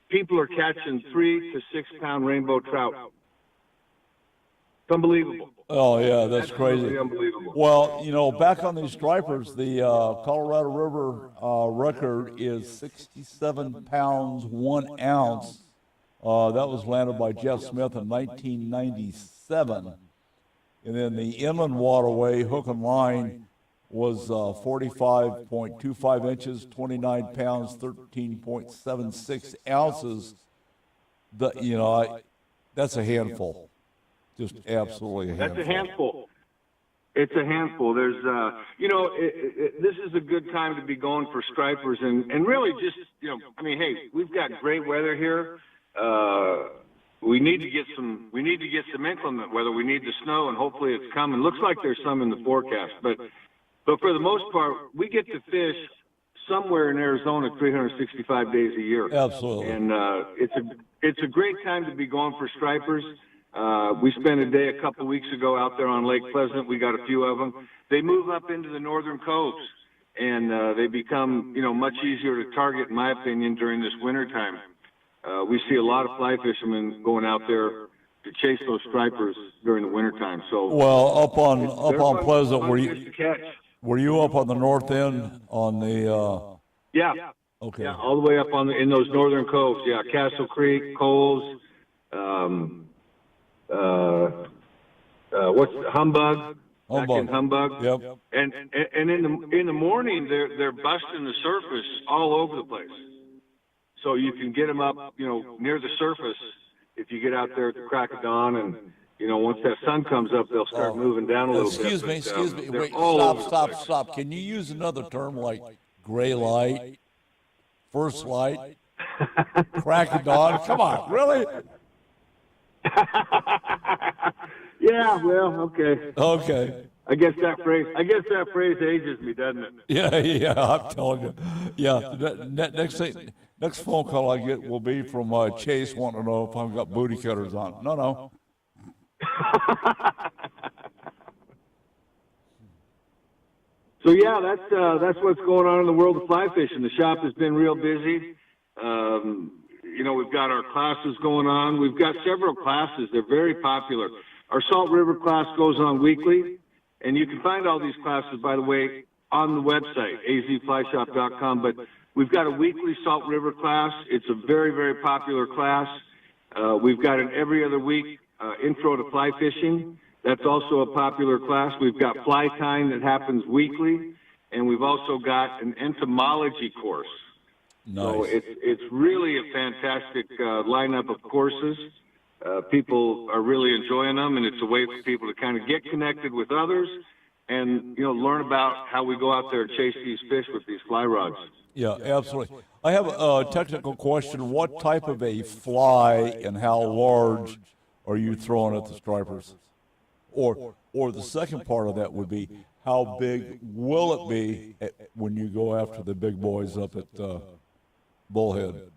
people are catching 3 to 6 pound rainbow trout. It's unbelievable. Oh, yeah, that's crazy. Unbelievable. Well, back on these stripers, the Colorado River record is 67 pounds, 1 ounce. That was landed by Jeff Smith in 1997. And then the inland waterway, hook and line, was 45.25 inches, 29 pounds, 13.76 ounces. That's a handful. Just absolutely a handful. That's a handful. It's a handful. There's, this is a good time to be going for stripers, and really just, hey, we've got great weather here. We need to get some inclement weather. We need the snow, and hopefully it's coming. Looks like there's some in the forecast, but for the most part, we get to fish somewhere in Arizona 365 days a year. Absolutely. And it's a great time to be going for stripers. We spent a day a couple weeks ago out there on Lake Pleasant. We got a few of them. They move up into the northern coves, and they become, much easier to target, in my opinion, during this wintertime. We see a lot of fly fishermen going out there to chase those stripers during the wintertime. So, well, up on Pleasant, were you up on the north end on the? Yeah. Okay. Yeah, all the way up in those northern coves. Yeah, Castle Creek, Coles, what's Humbug? Back in Humbug. Yep. And in the morning they're busting the surface all over the place. So you can get them up, near the surface if you get out there at the crack of dawn, and once that sun comes up, they'll start moving down a little bit. Excuse me. Wait, stop. Can you use another term like gray light, first light, crack of dawn? Come on, really? Yeah, well, okay. Okay. I guess that phrase ages me, doesn't it? Yeah, I'm telling you. Yeah, next phone call I get will be from Chase wanting to know if I've got booty cutters on. No. So yeah, that's what's going on in the world of fly fishing. The shop has been real busy. We've got our classes going on. We've got several classes. They're very popular. Our Salt River class goes on weekly, and you can find all these classes, by the way, on the website, azflyshop.com. But we've got a weekly Salt River class. It's a very, very popular class. We've got an every other week intro to fly fishing. That's also a popular class. We've got fly tying that happens weekly, and we've also got an entomology course. Nice. So it's really a fantastic lineup of courses. People are really enjoying them, and it's a way for people to kind of get connected with others and, learn about how we go out there and chase these fish with these fly rods. Yeah, absolutely. I have a technical question. What type of a fly and how large are you throwing at the stripers? Or the second part of that would be, how big will it be when you go after the big boys up at Bullhead?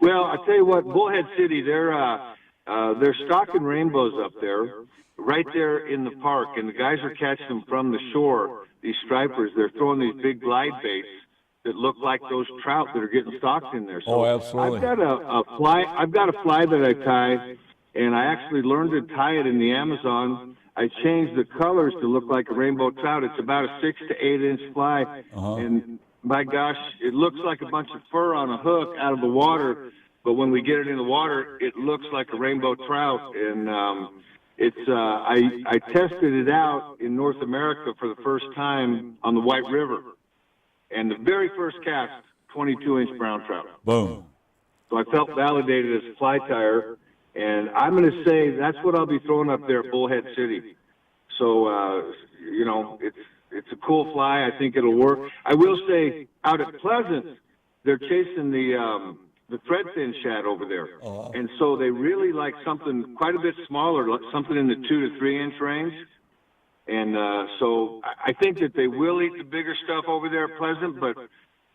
Well, I tell you what, Bullhead City, they're stocking rainbows up there, right there in the park, and the guys are catching them from the shore. These stripers, they're throwing these big glide baits that look like those trout that are getting stocked in there. So absolutely. I've got a fly that I tie, and I actually learned to tie it in the Amazon. I changed the colors to look like a rainbow trout. It's about a 6 to 8 inch fly, and my gosh, it looks like a bunch of fur on a hook out of the water. but when we get it in the water, it looks like a rainbow trout. And I tested it out in North America for the first time on the White River, and the very first cast, 22-inch brown trout. Boom. So I felt validated as a fly tire, and I'm going to say that's what I'll be throwing up there at Bullhead City. So, you know, it's a cool fly. I think it'll work. I will say, out at Pleasant, they're chasing the threadfin shad over there. And so they really like something quite a bit smaller, like something in the 2 to 3 inch range. And so I think that they will eat the bigger stuff over there at Pleasant, but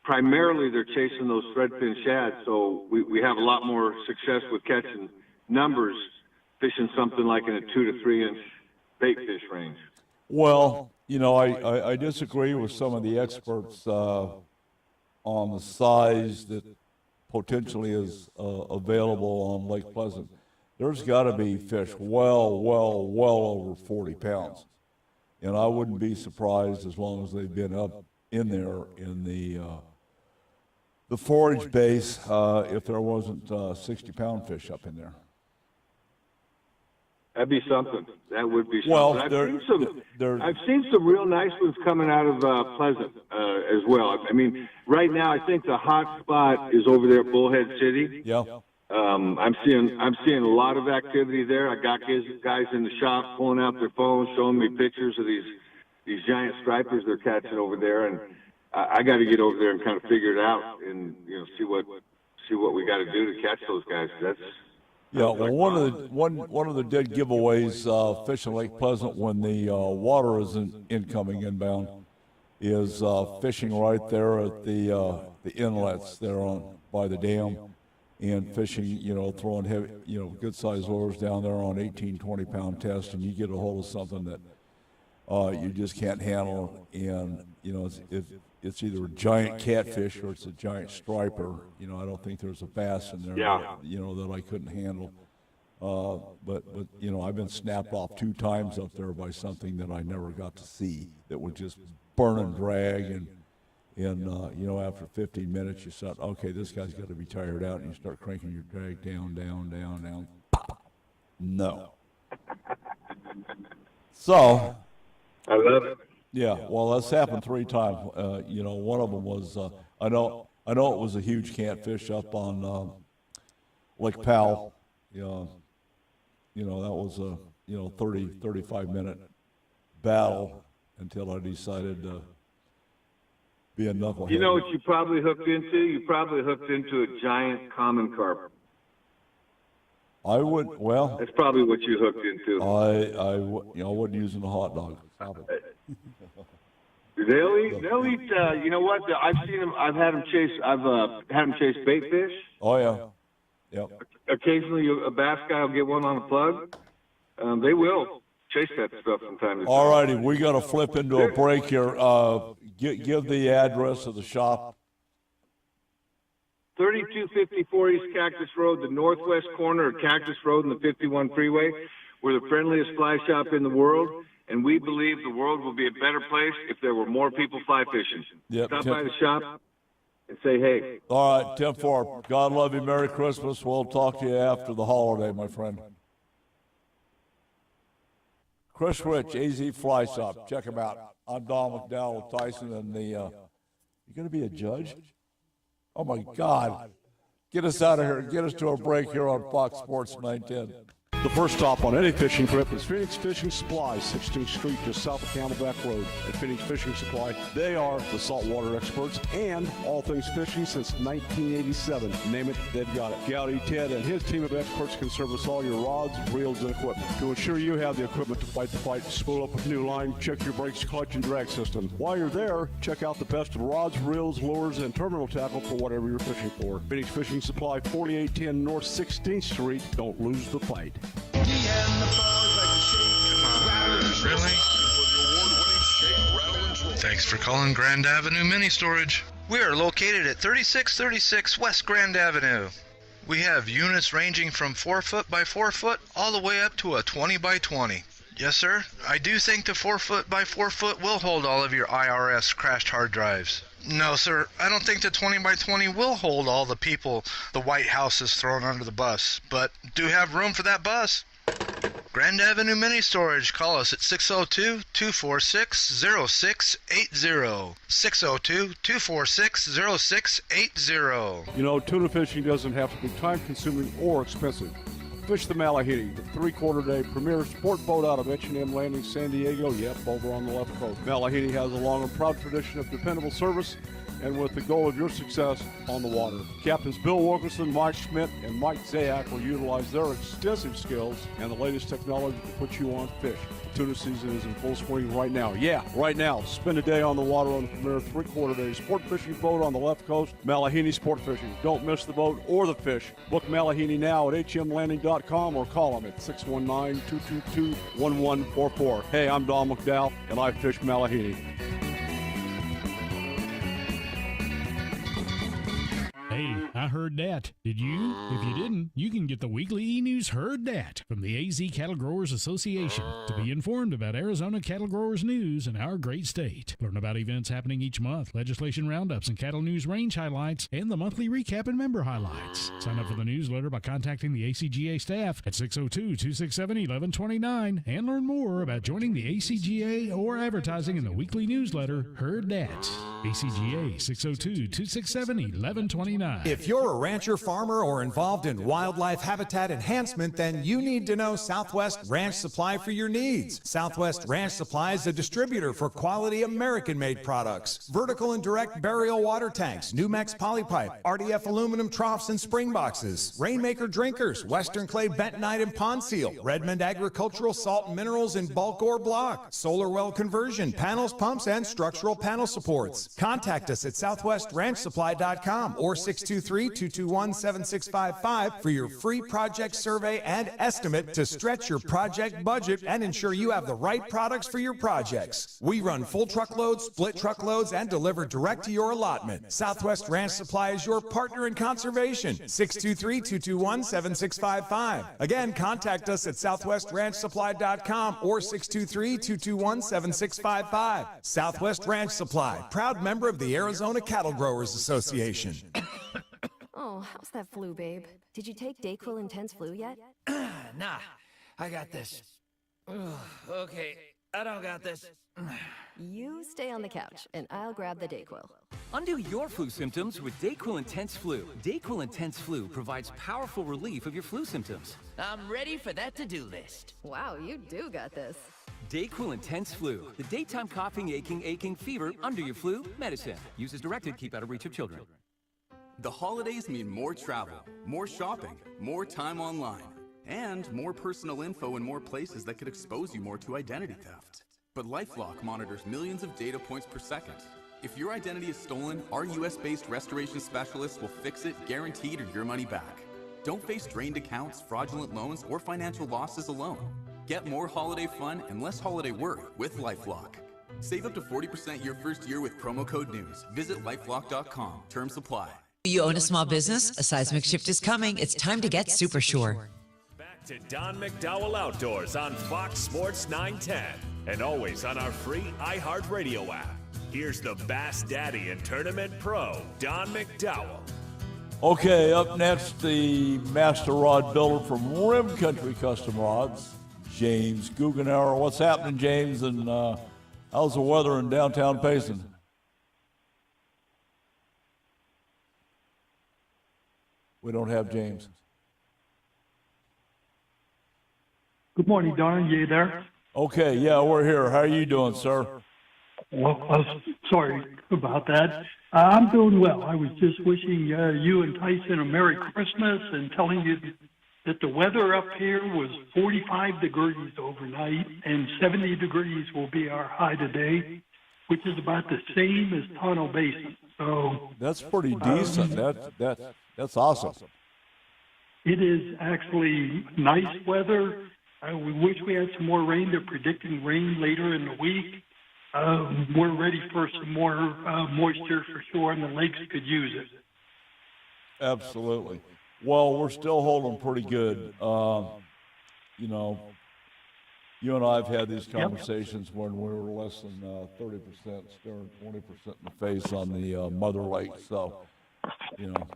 primarily they're chasing those threadfin shads. So we have a lot more success with catching numbers fishing something like in a 2 to 3 inch bait fish range. Well, you know, I disagree with some of the experts on the size that potentially is available on Lake Pleasant. There's got to be fish well over 40 pounds. And I wouldn't be surprised as long as they've been up in there in the forage base if there wasn't 60-pound fish up in there. That'd be something. That would be something. Well, I've seen some real nice ones coming out of Pleasant as well. I mean, right now I think the hot spot is over there at Bullhead City. Yeah. I'm seeing a lot of activity there. I got guys in the shop pulling out their phones, showing me pictures of these giant stripers they're catching over there, and I got to get over there and kind of figure it out and see what we got to do to catch those guys. Yeah, well, one of the dead giveaways fishing Lake Pleasant when the water isn't incoming inbound is fishing right there at the inlets there by the dam, and fishing, throwing heavy, good sized lures down there on 18, 20-pound test, and you get a hold of something that you just can't handle, and it's either a giant catfish or it's a giant striper. I don't think there's a bass in there, that I couldn't handle. But I've been snapped off 2 times up there by something that I never got to see that would just burn and drag, and after 15 minutes you thought, okay, this guy's got to be tired out, and you start cranking your drag down. Pop. No. So. I love it. Yeah, well, that's happened 3 times. One of them was I know it was a huge catfish up on Lake Powell. That was a 35-minute battle until I decided to be a knucklehead. You know what you probably hooked into? You probably hooked into a giant common carp. I would. Well, that's probably what you hooked into. I wasn't using a hot dog. Stop it. They'll eat. You know what? I've seen them. I've had them chase bait fish. Oh yeah. Yep. Occasionally, a bass guy will get one on a plug. They will chase that stuff from time to time. All righty, we got to flip into a break here. Give the address of the shop. 3254 East Cactus Road, the northwest corner of Cactus Road and the 51 freeway. We're the friendliest fly shop in the world, and we believe the world will be a better place if there were more people fly fishing. Yep. Stop by the shop and say hey. All right, 10-4. God love you. Merry Christmas. We'll talk to you after the holiday, my friend. Chris Rich, AZ Fly Shop. Check him out. I'm Don McDowell with Tyson, and you going to be a judge? Oh, my God. Get us out of here. Get us to a break here on Fox Sports 910. The first stop on any fishing trip is Phoenix Fishing Supply, 16th Street, just south of Camelback Road. At Phoenix Fishing Supply, they are the saltwater experts and all things fishing since 1987. Name it, they've got it. Gowdy Ted and his team of experts can service all your rods, reels, and equipment. To ensure you have the equipment to fight the fight, spool up a new line, check your brakes, clutch, and drag system. While you're there, check out the best of rods, reels, lures, and terminal tackle for whatever you're fishing for. Phoenix Fishing Supply, 4810 North 16th Street. Don't lose the fight. Really? Thanks for calling Grand Avenue Mini Storage. We are located at 3636 West Grand Avenue. We have units ranging from 4 foot by 4 foot all the way up to a 20 by 20. Yes, sir. I do think the 4-foot by 4-foot will hold all of your IRS crashed hard drives. No, sir. I don't think the 20 by 20 will hold all the people the White House has thrown under the bus, but do have room for that bus. Grand Avenue Mini Storage. Call us at 602-246-0680. 602-246-0680. You know, tuna fishing doesn't have to be time-consuming or expensive. Fish the Malahiti, the three-quarter-day premier sport boat out of H&M Landing, San Diego. Yep, over on the left coast. Malahiti has a long and proud tradition of dependable service, and with the goal of your success on the water. Captains Bill Wilkerson, Mike Schmidt, and Mike Zayak will utilize their extensive skills and the latest technology to put you on fish. Tuna season is in full swing right now. Yeah, right now. Spend a day on the water on the premier three-quarter-day sport fishing boat on the left coast, Malahini Sport Fishing. Don't miss the boat or the fish. Book Malahini now at hmlanding.com or call them at 619-222-1144. Hey, I'm Don McDowell, and I fish Malahini. Hey, I heard that. Did you? If you didn't, you can get the weekly e-news Heard That from the AZ Cattle Growers Association to be informed about Arizona cattle growers news in our great state. Learn about events happening each month, legislation roundups and cattle news range highlights, and the monthly recap and member highlights. Sign up for the newsletter by contacting the ACGA staff at 602-267-1129 and learn more about joining the ACGA or advertising in the weekly newsletter Heard That. ACGA 602-267-1129. If you're a rancher, farmer, or involved in wildlife habitat enhancement, then you need to know Southwest Ranch Supply for your needs. Southwest Ranch Supply is a distributor for quality American-made products. Vertical and direct burial water tanks, Numex polypipe, RDF aluminum troughs and spring boxes, Rainmaker drinkers, Western clay bentonite and pond seal, Redmond agricultural salt and minerals in bulk or block, solar well conversion, panels, pumps, and structural panel supports. Contact us at southwestranchsupply.com or 623-221-7655 for your free project survey and estimate to stretch your project budget and ensure you have the right products for your projects. We run full truckloads, split truckloads, and deliver direct to your allotment. Southwest Ranch Supply is your partner in conservation. 623-221-7655. Again, contact us at southwestranchsupply.com or 623-221-7655. Southwest Ranch Supply, proud member of the Arizona Cattle Growers Association. Oh, how's that flu, babe? Did you take Dayquil Intense Flu yet? Nah, I got this. Ugh, okay, I don't got this. You stay on the couch, and I'll grab the Dayquil. Undo your flu symptoms with Dayquil Intense Flu. Dayquil Intense Flu provides powerful relief of your flu symptoms. I'm ready for that to-do list. Wow, you do got this. Dayquil Intense Flu, the daytime coughing, aching, fever, under your flu medicine. Use as directed, keep out of reach of children. The holidays mean more travel, more shopping, more time online, and more personal info in more places that could expose you more to identity theft. But LifeLock monitors millions of data points per second. If your identity is stolen, our US-based restoration specialists will fix it, guaranteed, or your money back. Don't face drained accounts, fraudulent loans, or financial losses alone. Get more holiday fun and less holiday worry with LifeLock. Save up to 40% your first year with promo code NEWS. Visit lifelock.com. Terms apply. You own a small business? A seismic shift is coming. It's time to get Super Sure. Back to Don McDowell Outdoors on Fox Sports 910 and always on our free iHeartRadio app. Here's the Bass Daddy and Tournament Pro, Don McDowell. Okay, up next, the master rod builder from Rim Country Custom Rods, James Guggenauer. What's happening, James, and how's the weather in downtown Payson? We don't have James. Good morning, Don. You there? Okay, yeah, we're here. How are you doing, sir? Well, sorry about that. I'm doing well. I was just wishing you and Tyson a Merry Christmas and telling you that the weather up here was 45 degrees overnight and 70 degrees will be our high today, which is about the same as Tonto Basin. So that's pretty decent. That's awesome. It is actually nice weather. We wish we had some more rain. They're predicting rain later in the week. We're ready for some more moisture for sure, and the lakes could use it. Absolutely. Well, we're still holding pretty good. You know, You and I have had these conversations when we were less than 30%, staring 20% in the face on the Mother Lake. So, you know.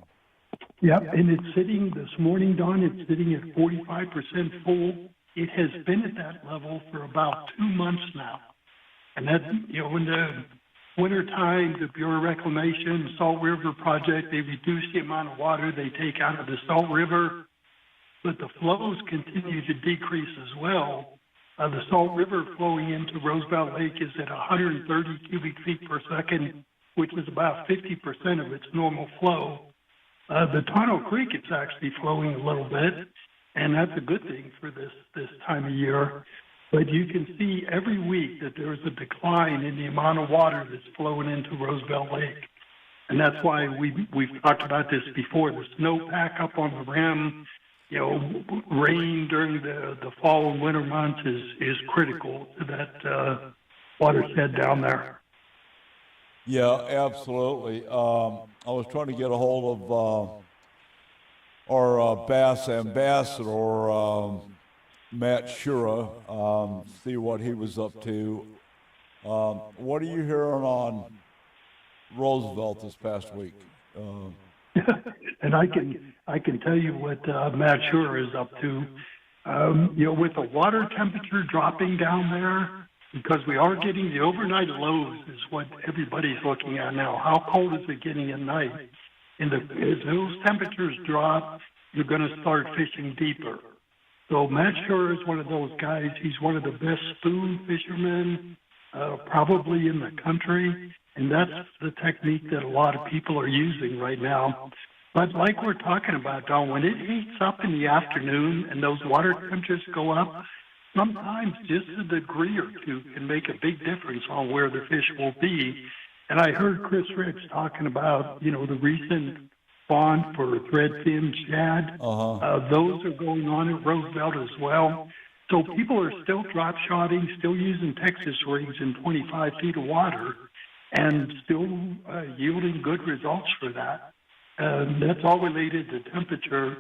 Yep, and it's sitting this morning, Don. It's sitting at 45% full. It has been at that level for about 2 months now, and that's in the wintertime, the Bureau of Reclamation, Salt River Project, they reduce the amount of water they take out of the Salt River, but the flows continue to decrease as well. The Salt River flowing into Roosevelt Lake is at 130 cubic feet per second, which is about 50% of its normal flow. The Tonto Creek, it's actually flowing a little bit, and that's a good thing for this time of year. But you can see every week that there's a decline in the amount of water that's flowing into Roosevelt Lake. And that's why we've talked about this before. The snowpack up on the rim, rain during the fall and winter months is critical to that watershed down there. Yeah, absolutely. I was trying to get a hold of our Bass ambassador, Matt Shura, see what he was up to. What are you hearing on Roosevelt this past week? And I can tell you what Matt Shura is up to. With the water temperature dropping down there, because we are getting the overnight lows is what everybody's looking at now. How cold is it getting at night? And as those temperatures drop, you're going to start fishing deeper. So Matt Shura is one of those guys. He's one of the best spoon fishermen probably in the country, and that's the technique that a lot of people are using right now. But like we're talking about, Don, when it heats up in the afternoon and those water temperatures go up, sometimes just a degree or two can make a big difference on where the fish will be. And I heard Chris Rich talking about, the recent spawn for threadfin shad. Those are going on at Roosevelt as well. So people are still drop shotting, still using Texas rigs in 25 feet of water, and still yielding good results for that. That's all related to temperature.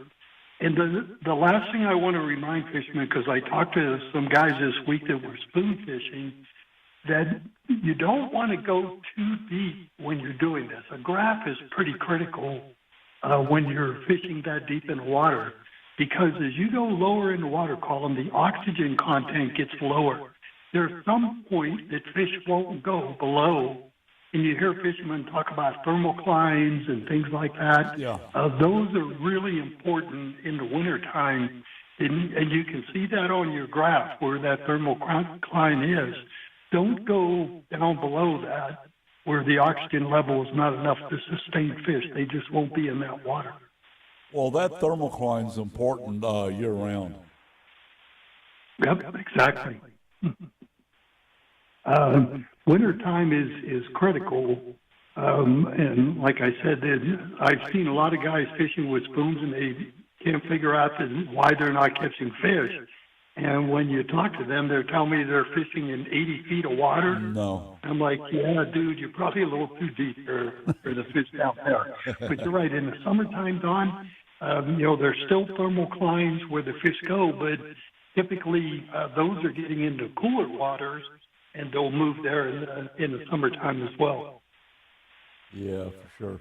And the last thing I want to remind fishermen, because I talked to some guys this week that were spoon fishing, that you don't want to go too deep when you're doing this. A graph is pretty critical when you're fishing that deep in the water, because as you go lower in the water column, the oxygen content gets lower. There's some point that fish won't go below, and you hear fishermen talk about thermoclines and things like that. Yeah. Those are really important in the wintertime, and you can see that on your graph where that thermocline is. Don't go down below that where the oxygen level is not enough to sustain fish. They just won't be in that water. Well, that thermocline is important year-round. Yep, exactly. Wintertime is critical. And like I said, I've seen a lot of guys fishing with spoons, and they can't figure out why they're not catching fish. And when you talk to them, they're telling me they're fishing in 80 feet of water. No. I'm like, yeah, dude, you're probably a little too deep for the fish down there. But you're right. In the summertime, Don, there's still thermoclines where the fish go, but typically those are getting into cooler waters, and they'll move there in the summertime as well. Yeah, for sure.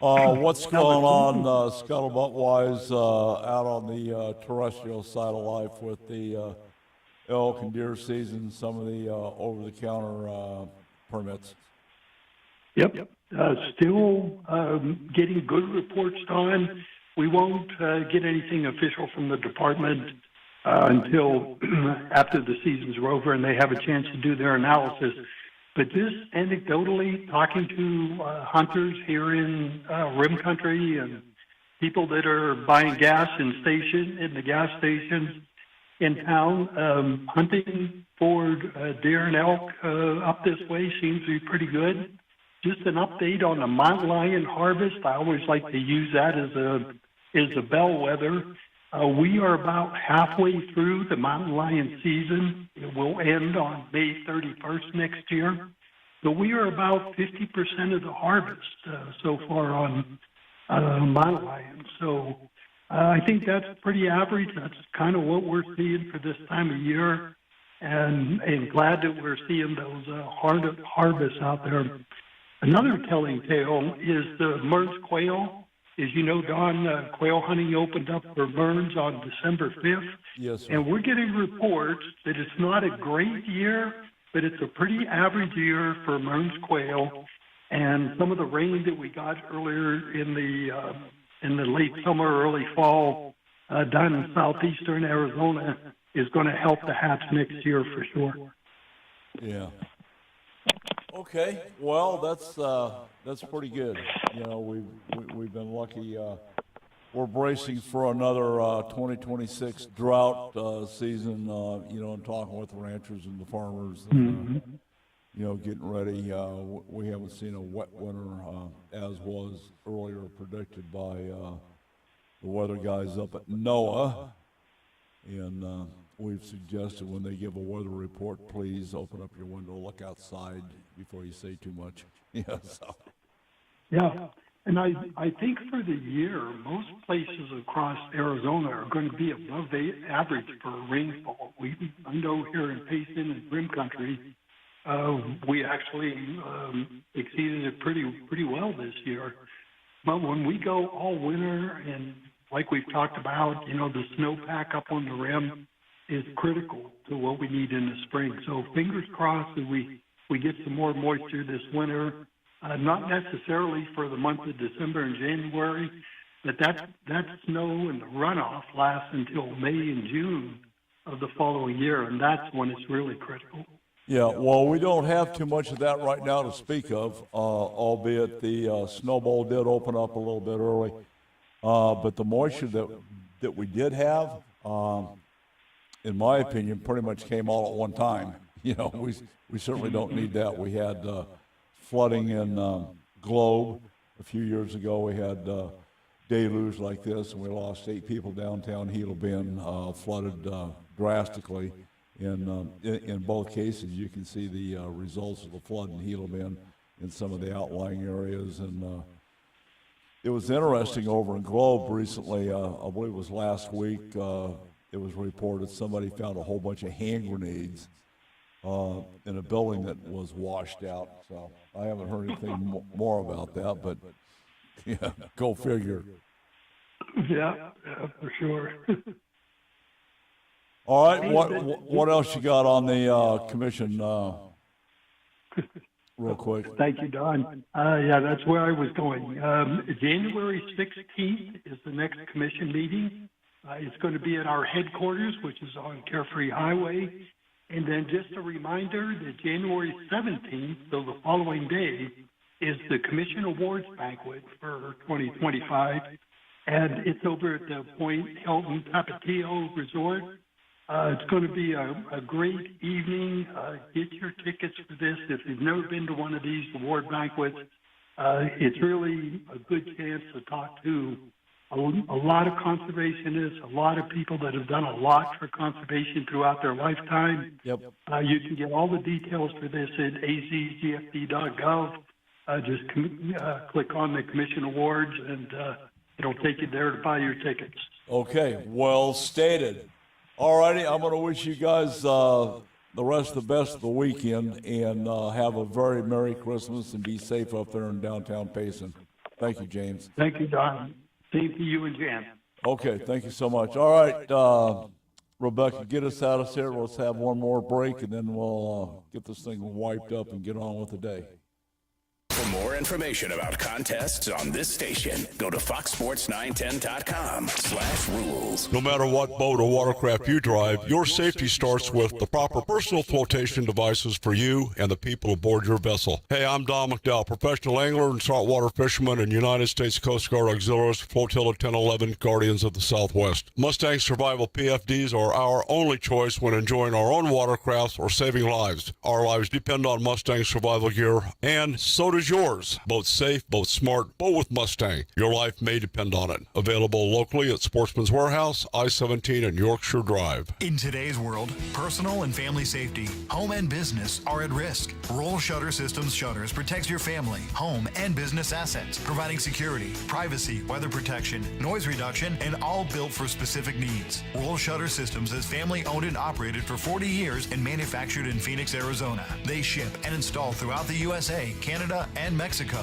What's going on scuttlebutt-wise out on the terrestrial side of life with the elk and deer season, some of the over-the-counter permits? Yep. Still getting good reports on. We won't get anything official from the department until after the season's over and they have a chance to do their analysis. But just anecdotally, talking to hunters here in Rim Country and people that are buying gas in the gas stations in town, hunting for deer and elk up this way seems to be pretty good. Just an update on the mountain lion harvest. I always like to use that as a bellwether. We are about halfway through the mountain lion season. It will end on May 31st next year. So we are about 50% of the harvest so far on mountain lions. So I think that's pretty average. That's kind of what we're seeing for this time of year. and glad that we're seeing those harvests out there. Another telling tale is the Mearns quail. As you know, Don, quail hunting opened up for Mearns on December 5th. Yes, sir. And we're getting reports that it's not a great year, but it's a pretty average year for Mearns quail. And some of the rain that we got earlier in the late summer, early fall, down in southeastern Arizona is going to help the hats next year for sure. Yeah. Okay. Well, that's pretty good. You know, we've been lucky. We're bracing for another 2026 drought season. You know, and talking with the ranchers and the farmers. And, you know, getting ready. We haven't seen a wet winter as was earlier predicted by the weather guys up at NOAA. And we've suggested when they give a weather report, please open up your window, look outside before you say too much. Yeah. So. Yeah. And I think for the year, most places across Arizona are going to be above the average for rainfall. I know here in Payson and Rim Country, we actually exceeded it pretty well this year. But when we go all winter, and like we've talked about, you know, the snowpack up on the rim is critical to what we need in the spring. So fingers crossed that we get some more moisture this winter. Not necessarily for the month of December and January, but that snow and the runoff lasts until May and June of the following year, and that's when it's really critical. Yeah, well, we don't have too much of that right now to speak of, albeit the snowball did open up a little bit early. But the moisture that we did have, in my opinion, pretty much came all at one time. You know, we certainly don't need that. We had flooding in Globe a few years ago. We had deluge like this, and we lost 8 people downtown Gila Bend, flooded drastically. In both cases, you can see the results of the flood in Gila Bend in some of the outlying areas. And it was interesting over in Globe recently, I believe it was last week, it was reported somebody found a whole bunch of hand grenades in a building that was washed out. So I haven't heard anything more about that, but yeah, go figure. Yeah, for sure. All right, what else you got on the commission, real quick? Thank you, Don. Yeah, that's where I was going. January 16th is the next commission meeting. It's going to be at our headquarters, which is on Carefree Highway. And then just a reminder that January 17th, so the following day, is the Commission Awards Banquet for 2025. And it's over at the Point Hilton Tapatio Resort. It's going to be a great evening. Get your tickets for this. If you've never been to one of these award banquets, it's really a good chance to talk to a lot of conservationists, a lot of people that have done a lot for conservation throughout their lifetime. Yep. You can get all the details for this at azgfd.gov. Just click on the Commission Awards, and it'll take you there to buy your tickets. Okay, well stated. All righty, I'm going to wish you guys the rest of the best of the weekend, and have a very Merry Christmas, and be safe up there in downtown Payson. Thank you, James. Thank you, Don. Same to you and Jan. Okay, thank you so much. All right, Rebecca, get us out of here. Let's have one more break, and then we'll get this thing wiped up and get on with the day. For more information about contests on this station, go to foxsports910.com/rules. No matter what boat or watercraft you drive, your safety starts with the proper personal flotation devices for you and the people aboard your vessel. Hey, I'm Don McDowell, professional angler and saltwater fisherman and United States Coast Guard Auxiliaries Flotilla 1011 Guardians of the Southwest. Mustang Survival PFDs are our only choice when enjoying our own watercrafts or saving lives. Our lives depend on Mustang Survival gear, and so does is yours. Both safe, both smart, both with Mustang. Your life may depend on it. Available locally at Sportsman's Warehouse, I-17 and Yorkshire Drive. In today's world, personal and family safety, home and business are at risk. Roll Shutter Systems Shutters protects your family, home, and business assets, providing security, privacy, weather protection, noise reduction, and all built for specific needs. Roll Shutter Systems is family owned and operated for 40 years and manufactured in Phoenix, Arizona. They ship and install throughout the USA, Canada, and Mexico.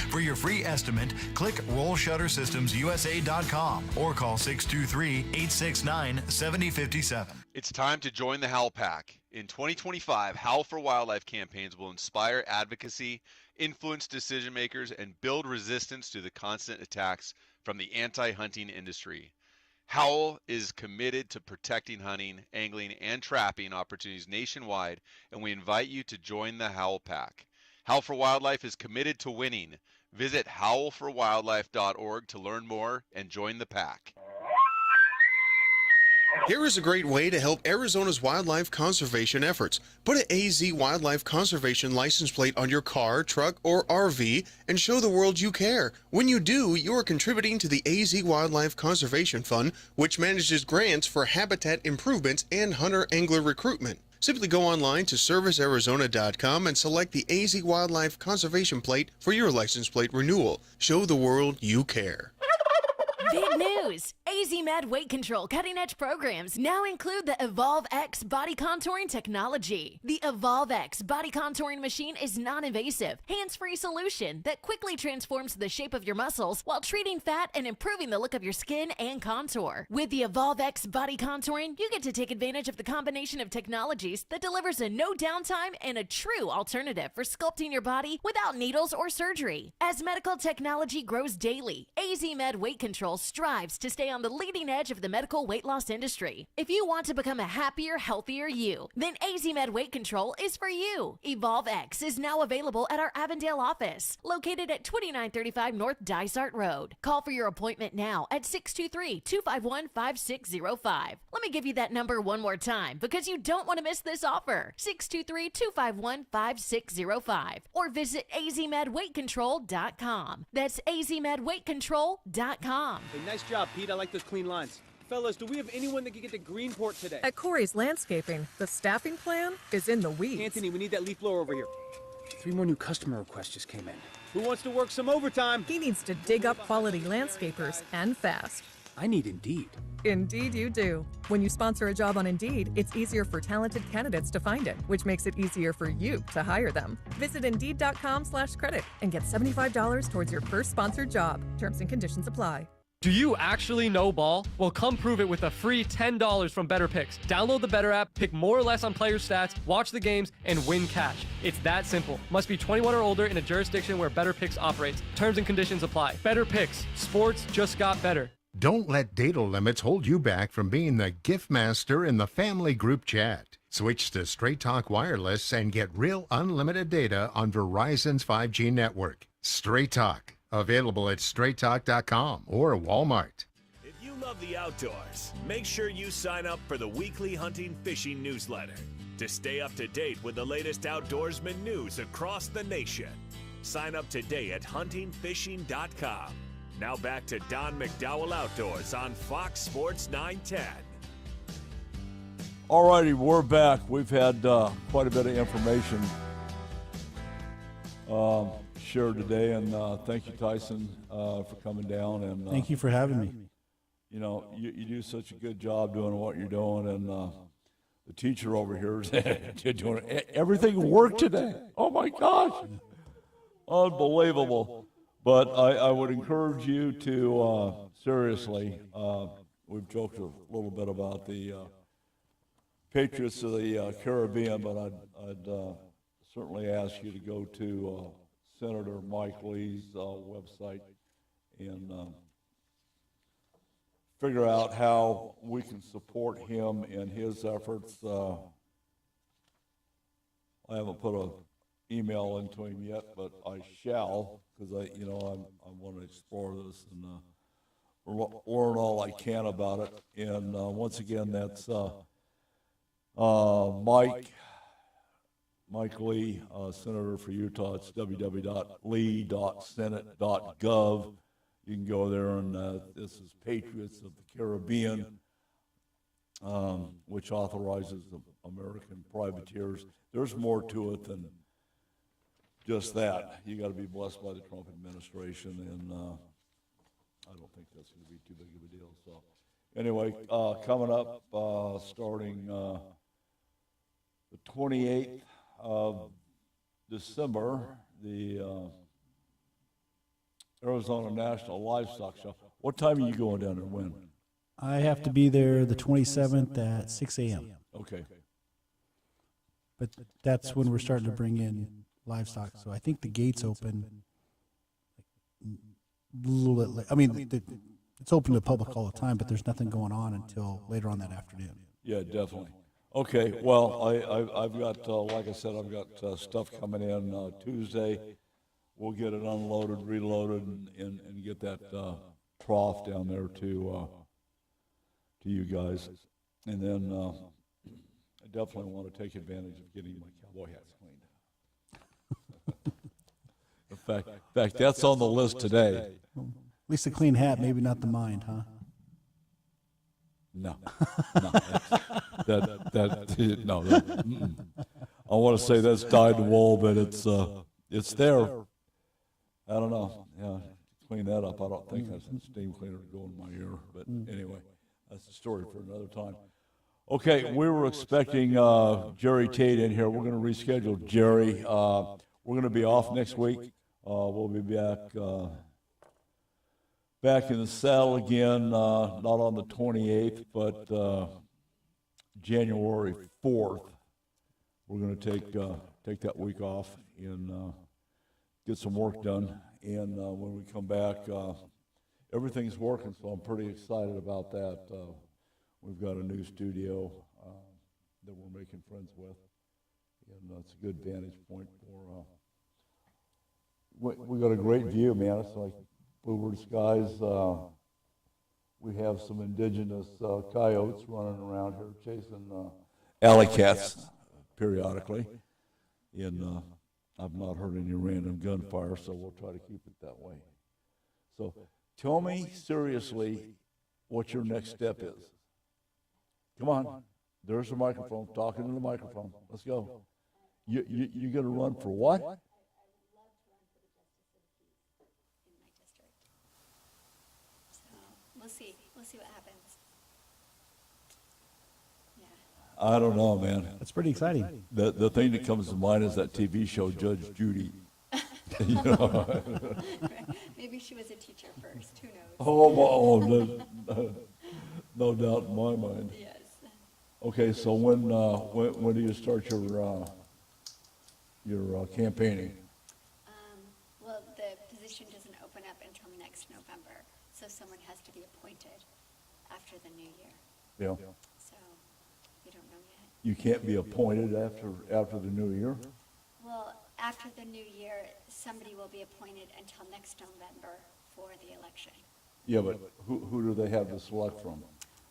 For your free estimate, click rollshuttersystemsusa.com or call 623-869-7057. It's time to join the Howl Pack. In 2025, Howl for Wildlife campaigns will inspire advocacy, influence decision makers, and build resistance to the constant attacks from the anti-hunting industry. Howl is committed to protecting hunting, angling, and trapping opportunities nationwide, and we invite you to join the Howl Pack. Howl for Wildlife is committed to winning. Visit howlforwildlife.org to learn more and join the pack. Here is a great way to help Arizona's wildlife conservation efforts. Put an AZ Wildlife Conservation license plate on your car, truck, or RV and show the world you care. When you do, you are contributing to the AZ Wildlife Conservation Fund, which manages grants for habitat improvements and hunter-angler recruitment. Simply go online to servicearizona.com and select the AZ Wildlife Conservation plate for your license plate renewal. Show the world you care. Big news! AZ Med Weight Control cutting-edge programs now include the Evolve X body contouring technology. The Evolve X body contouring machine is non-invasive, hands-free solution that quickly transforms the shape of your muscles while treating fat and improving the look of your skin and contour. With the Evolve X body contouring, you get to take advantage of the combination of technologies that delivers a no downtime and a true alternative for sculpting your body without needles or surgery. As medical technology grows daily, AZ Med Weight Control strives to stay on the leading edge of the medical weight loss industry. If you want to become a happier, healthier you, then AZ Med Weight Control is for you. Evolve X is now available at our Avondale office, located at 2935 North Dysart Road. Call for your appointment now at 623-251-5605. Let me give you that number one more time because you don't want to miss this offer. 623-251-5605 or visit azmedweightcontrol.com. That's azmedweightcontrol.com. Hey, nice job, Pete. I like those clean lines. Fellas, do we have anyone that can get to Greenport today? At Corey's Landscaping, the staffing plan is in the weeds. Anthony, we need that leaf blower over here. 3 more new customer requests just came in. Who wants to work some overtime? He needs to dig up quality landscapers, and fast. I need Indeed. Indeed you do. When you sponsor a job on Indeed, it's easier for talented candidates to find it, which makes it easier for you to hire them. Visit Indeed.com/credit and get $75 towards your first sponsored job. Terms and conditions apply. Do you actually know ball? Well, come prove it with a free $10 from Better Picks. Download the Better app, pick more or less on player stats, watch the games, and win cash. It's that simple. Must be 21 or older in a jurisdiction where Better Picks operates. Terms and conditions apply. Better Picks. Sports just got better. Don't let data limits hold you back from being the gift master in the family group chat. Switch to Straight Talk Wireless and get real unlimited data on Verizon's 5G network. Straight Talk. Available at straighttalk.com or Walmart. If you love the outdoors, make sure you sign up for the weekly hunting fishing newsletter to stay up to date with the latest outdoorsman news across the nation. Sign up today at huntingfishing.com. Now back to Don McDowell Outdoors on Fox Sports 910. All righty, we're back. We've had quite a bit of information shared today, and thank you, Tyson, for coming down. And thank you for having me. You know, you do such a good job doing what you're doing, and the teacher over here is doing everything worked today. Oh my gosh, unbelievable! But I would encourage you to seriously. We've joked a little bit about the Patriots of the Caribbean, but I'd certainly ask you to go to Senator Mike Lee's website and figure out how we can support him in his efforts. I haven't put an email into him yet, but I shall, because I want to explore this and learn all I can about it. And once again, that's Mike Mike Lee, Senator for Utah. It's www.lee.senate.gov. You can go there, and this is Patriots of the Caribbean, which authorizes the American privateers. There's more to it than just that. You got to be blessed by the Trump administration, and I don't think that's going to be too big of a deal. So, anyway, coming up, starting the 28th of December, the Arizona National Livestock Show. What time are you going down there? When? I have to be there the 27th at 6 a.m. Okay. But that's when we're starting to bring in livestock. So I think the gates open a little bit late. I mean, it's open to the public all the time, but there's nothing going on until later on that afternoon. Yeah, definitely. Okay, well, I've got, like I said, I've got stuff coming in Tuesday. We'll get it unloaded, reloaded, and get that trough down there to you guys. And then I definitely want to take advantage of getting my cowboy hats cleaned. In fact, that's on the list today. At least a clean hat, maybe not the mind, huh? No, no. I want to say that's dyed the wool, but it's there. I don't know. Yeah, clean that up. I don't think that's a steam cleaner to go in my ear. But anyway, that's a story for another time. Okay, we were expecting Jerry Tate in here. We're going to reschedule Jerry. We're going to be off next week. We'll be back in the saddle again, not on the 28th, but January 4th. We're going to take that week off and get some work done. And when we come back, everything's working, so I'm pretty excited about that. We've got a new studio that we're making friends with, and it's a good vantage point for. We got a great view, man. It's like bluebird skies. We have some indigenous coyotes running around here chasing alley cats periodically, and I've not heard any random gunfire, so we'll try to keep it that way. So tell me seriously what your next step is. Come on, there's a microphone. Talking to the microphone. Let's go. You're going to run for what? We'll see what happens. Yeah. I don't know, man. That's pretty exciting. The thing that comes to mind is that TV show, Judge Judy. You know? Maybe she was a teacher first. Who knows? No doubt in my mind. Yes. Okay, so when do you start your campaigning? Well, the position doesn't open up until next November, so someone has to be appointed after the new year. Yeah. So we don't know yet. You can't be appointed after the new year? Well, after the new year, somebody will be appointed until next November for the election. Yeah, but who do they have to select from?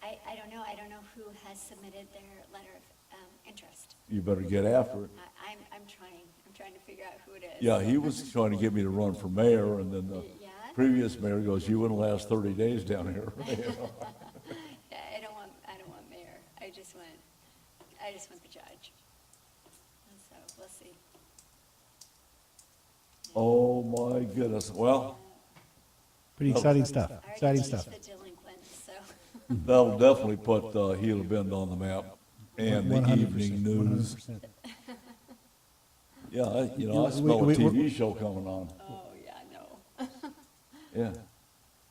I don't know. I don't know who has submitted their letter of interest. You better get after it. I'm trying. I'm trying to figure out who it is. Yeah, he was trying to get me to run for mayor, and then the previous mayor goes, "You wouldn't last 30 days down here." Yeah, I don't want mayor. I just want the judge. And so we'll see. Oh my goodness! Well, pretty exciting stuff. Exciting stuff. The delinquents, so. That'll definitely put Gila Bend on the map and the 100%, evening news. 100%. Yeah, I smell a TV show coming on. Oh yeah, no. Yeah.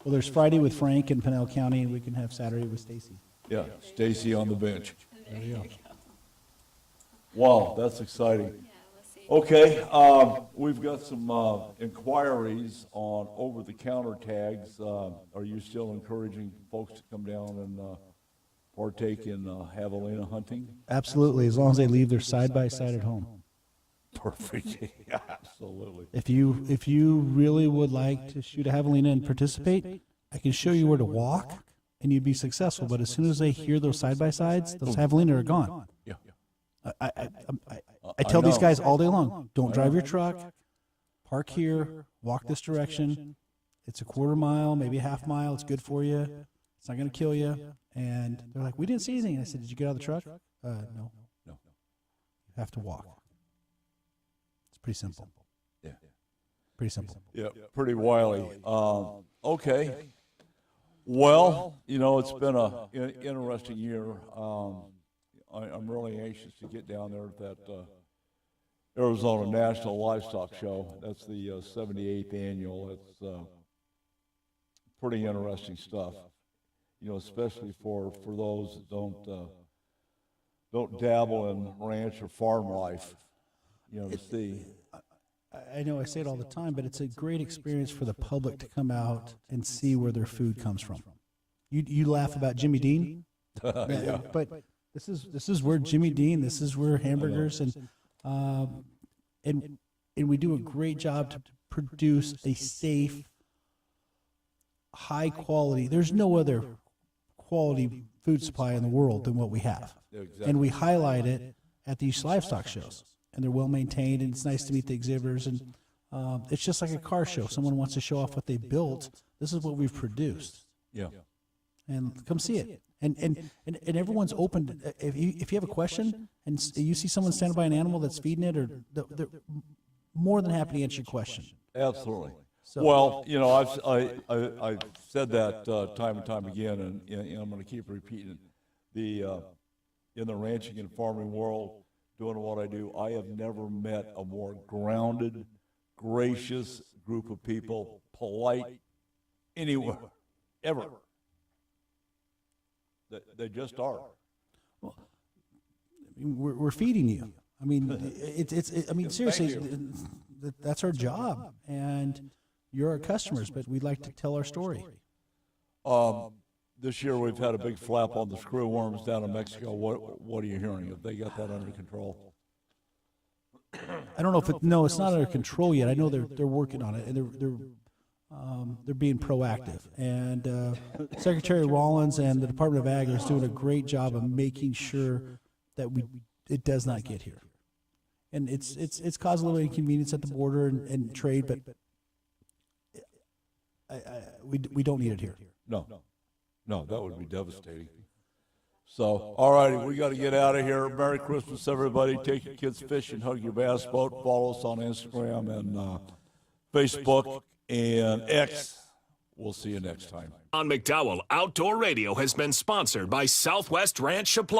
Well, there's Friday with Frank in Pinell County, and we can have Saturday with Stacy. Yeah, Stacy on the bench. There you go. Wow, that's exciting. Okay, we've got some inquiries on over-the-counter tags. Are you still encouraging folks to come down and partake in javelina hunting? Absolutely, as long as they leave their side-by-side at home. Perfect. Yeah, absolutely. If you really would like to shoot a javelina and participate, I can show you where to walk, and you'd be successful. But as soon as they hear those side-by-sides, those javelina are gone. Yeah. I tell these guys all day long, don't drive your truck, park here, walk this direction. It's a quarter mile, maybe a half mile. It's good for you. It's not going to kill you. And they're like, we didn't see anything. And I said, did you get out of the truck? No. You have to walk. It's pretty simple. Yeah. Pretty simple. Yeah, pretty wily. Okay. Well, it's been an interesting year. I'm really anxious to get down there at that Arizona National Livestock Show. That's the 78th annual. It's pretty interesting stuff, especially for those that don't dabble in ranch or farm life, to see. I know I say it all the time, but it's a great experience for the public to come out and see where their food comes from. You laugh about Jimmy Dean, Yeah. but this is where Jimmy Dean. This is where hamburgers and we do a great job to produce a safe, high quality. There's no other quality food supply in the world than what we have, Exactly. and we highlight it at these livestock shows. And they're well maintained, and it's nice to meet the exhibitors. And it's just like a car show. Someone wants to show off what they built. This is what we've produced. Yeah. And come see it. And everyone's open. If you have a question and you see someone standing by an animal that's feeding it, or they're more than happy to answer your question. Absolutely. So, Well, I've said that time and time again, and I'm going to keep repeating it. In the ranching and farming world, doing what I do, I have never met a more grounded, gracious group of people, polite anywhere, ever. They just are. Well, we're feeding you. I mean, I mean, seriously, that's our job, and you're our customers. But we'd like to tell our story. This year we've had a big flap on the screw worms down in Mexico. What are you hearing? Have they got that under control? I don't know if it's not under control yet. I know they're working on it, and they're being proactive. And Secretary Rollins and the Department of Ag is doing a great job of making sure that it does not get here. And it's caused a little inconvenience at the border and trade, but we don't need it here. No, that would be devastating. So, all righty, we got to get out of here. Merry Christmas, everybody. Take your kids fishing, hug your bass boat. Follow us on Instagram and Facebook and X. We'll see you next time. Don McDowell Outdoor Radio has been sponsored by Southwest Ranch Supply.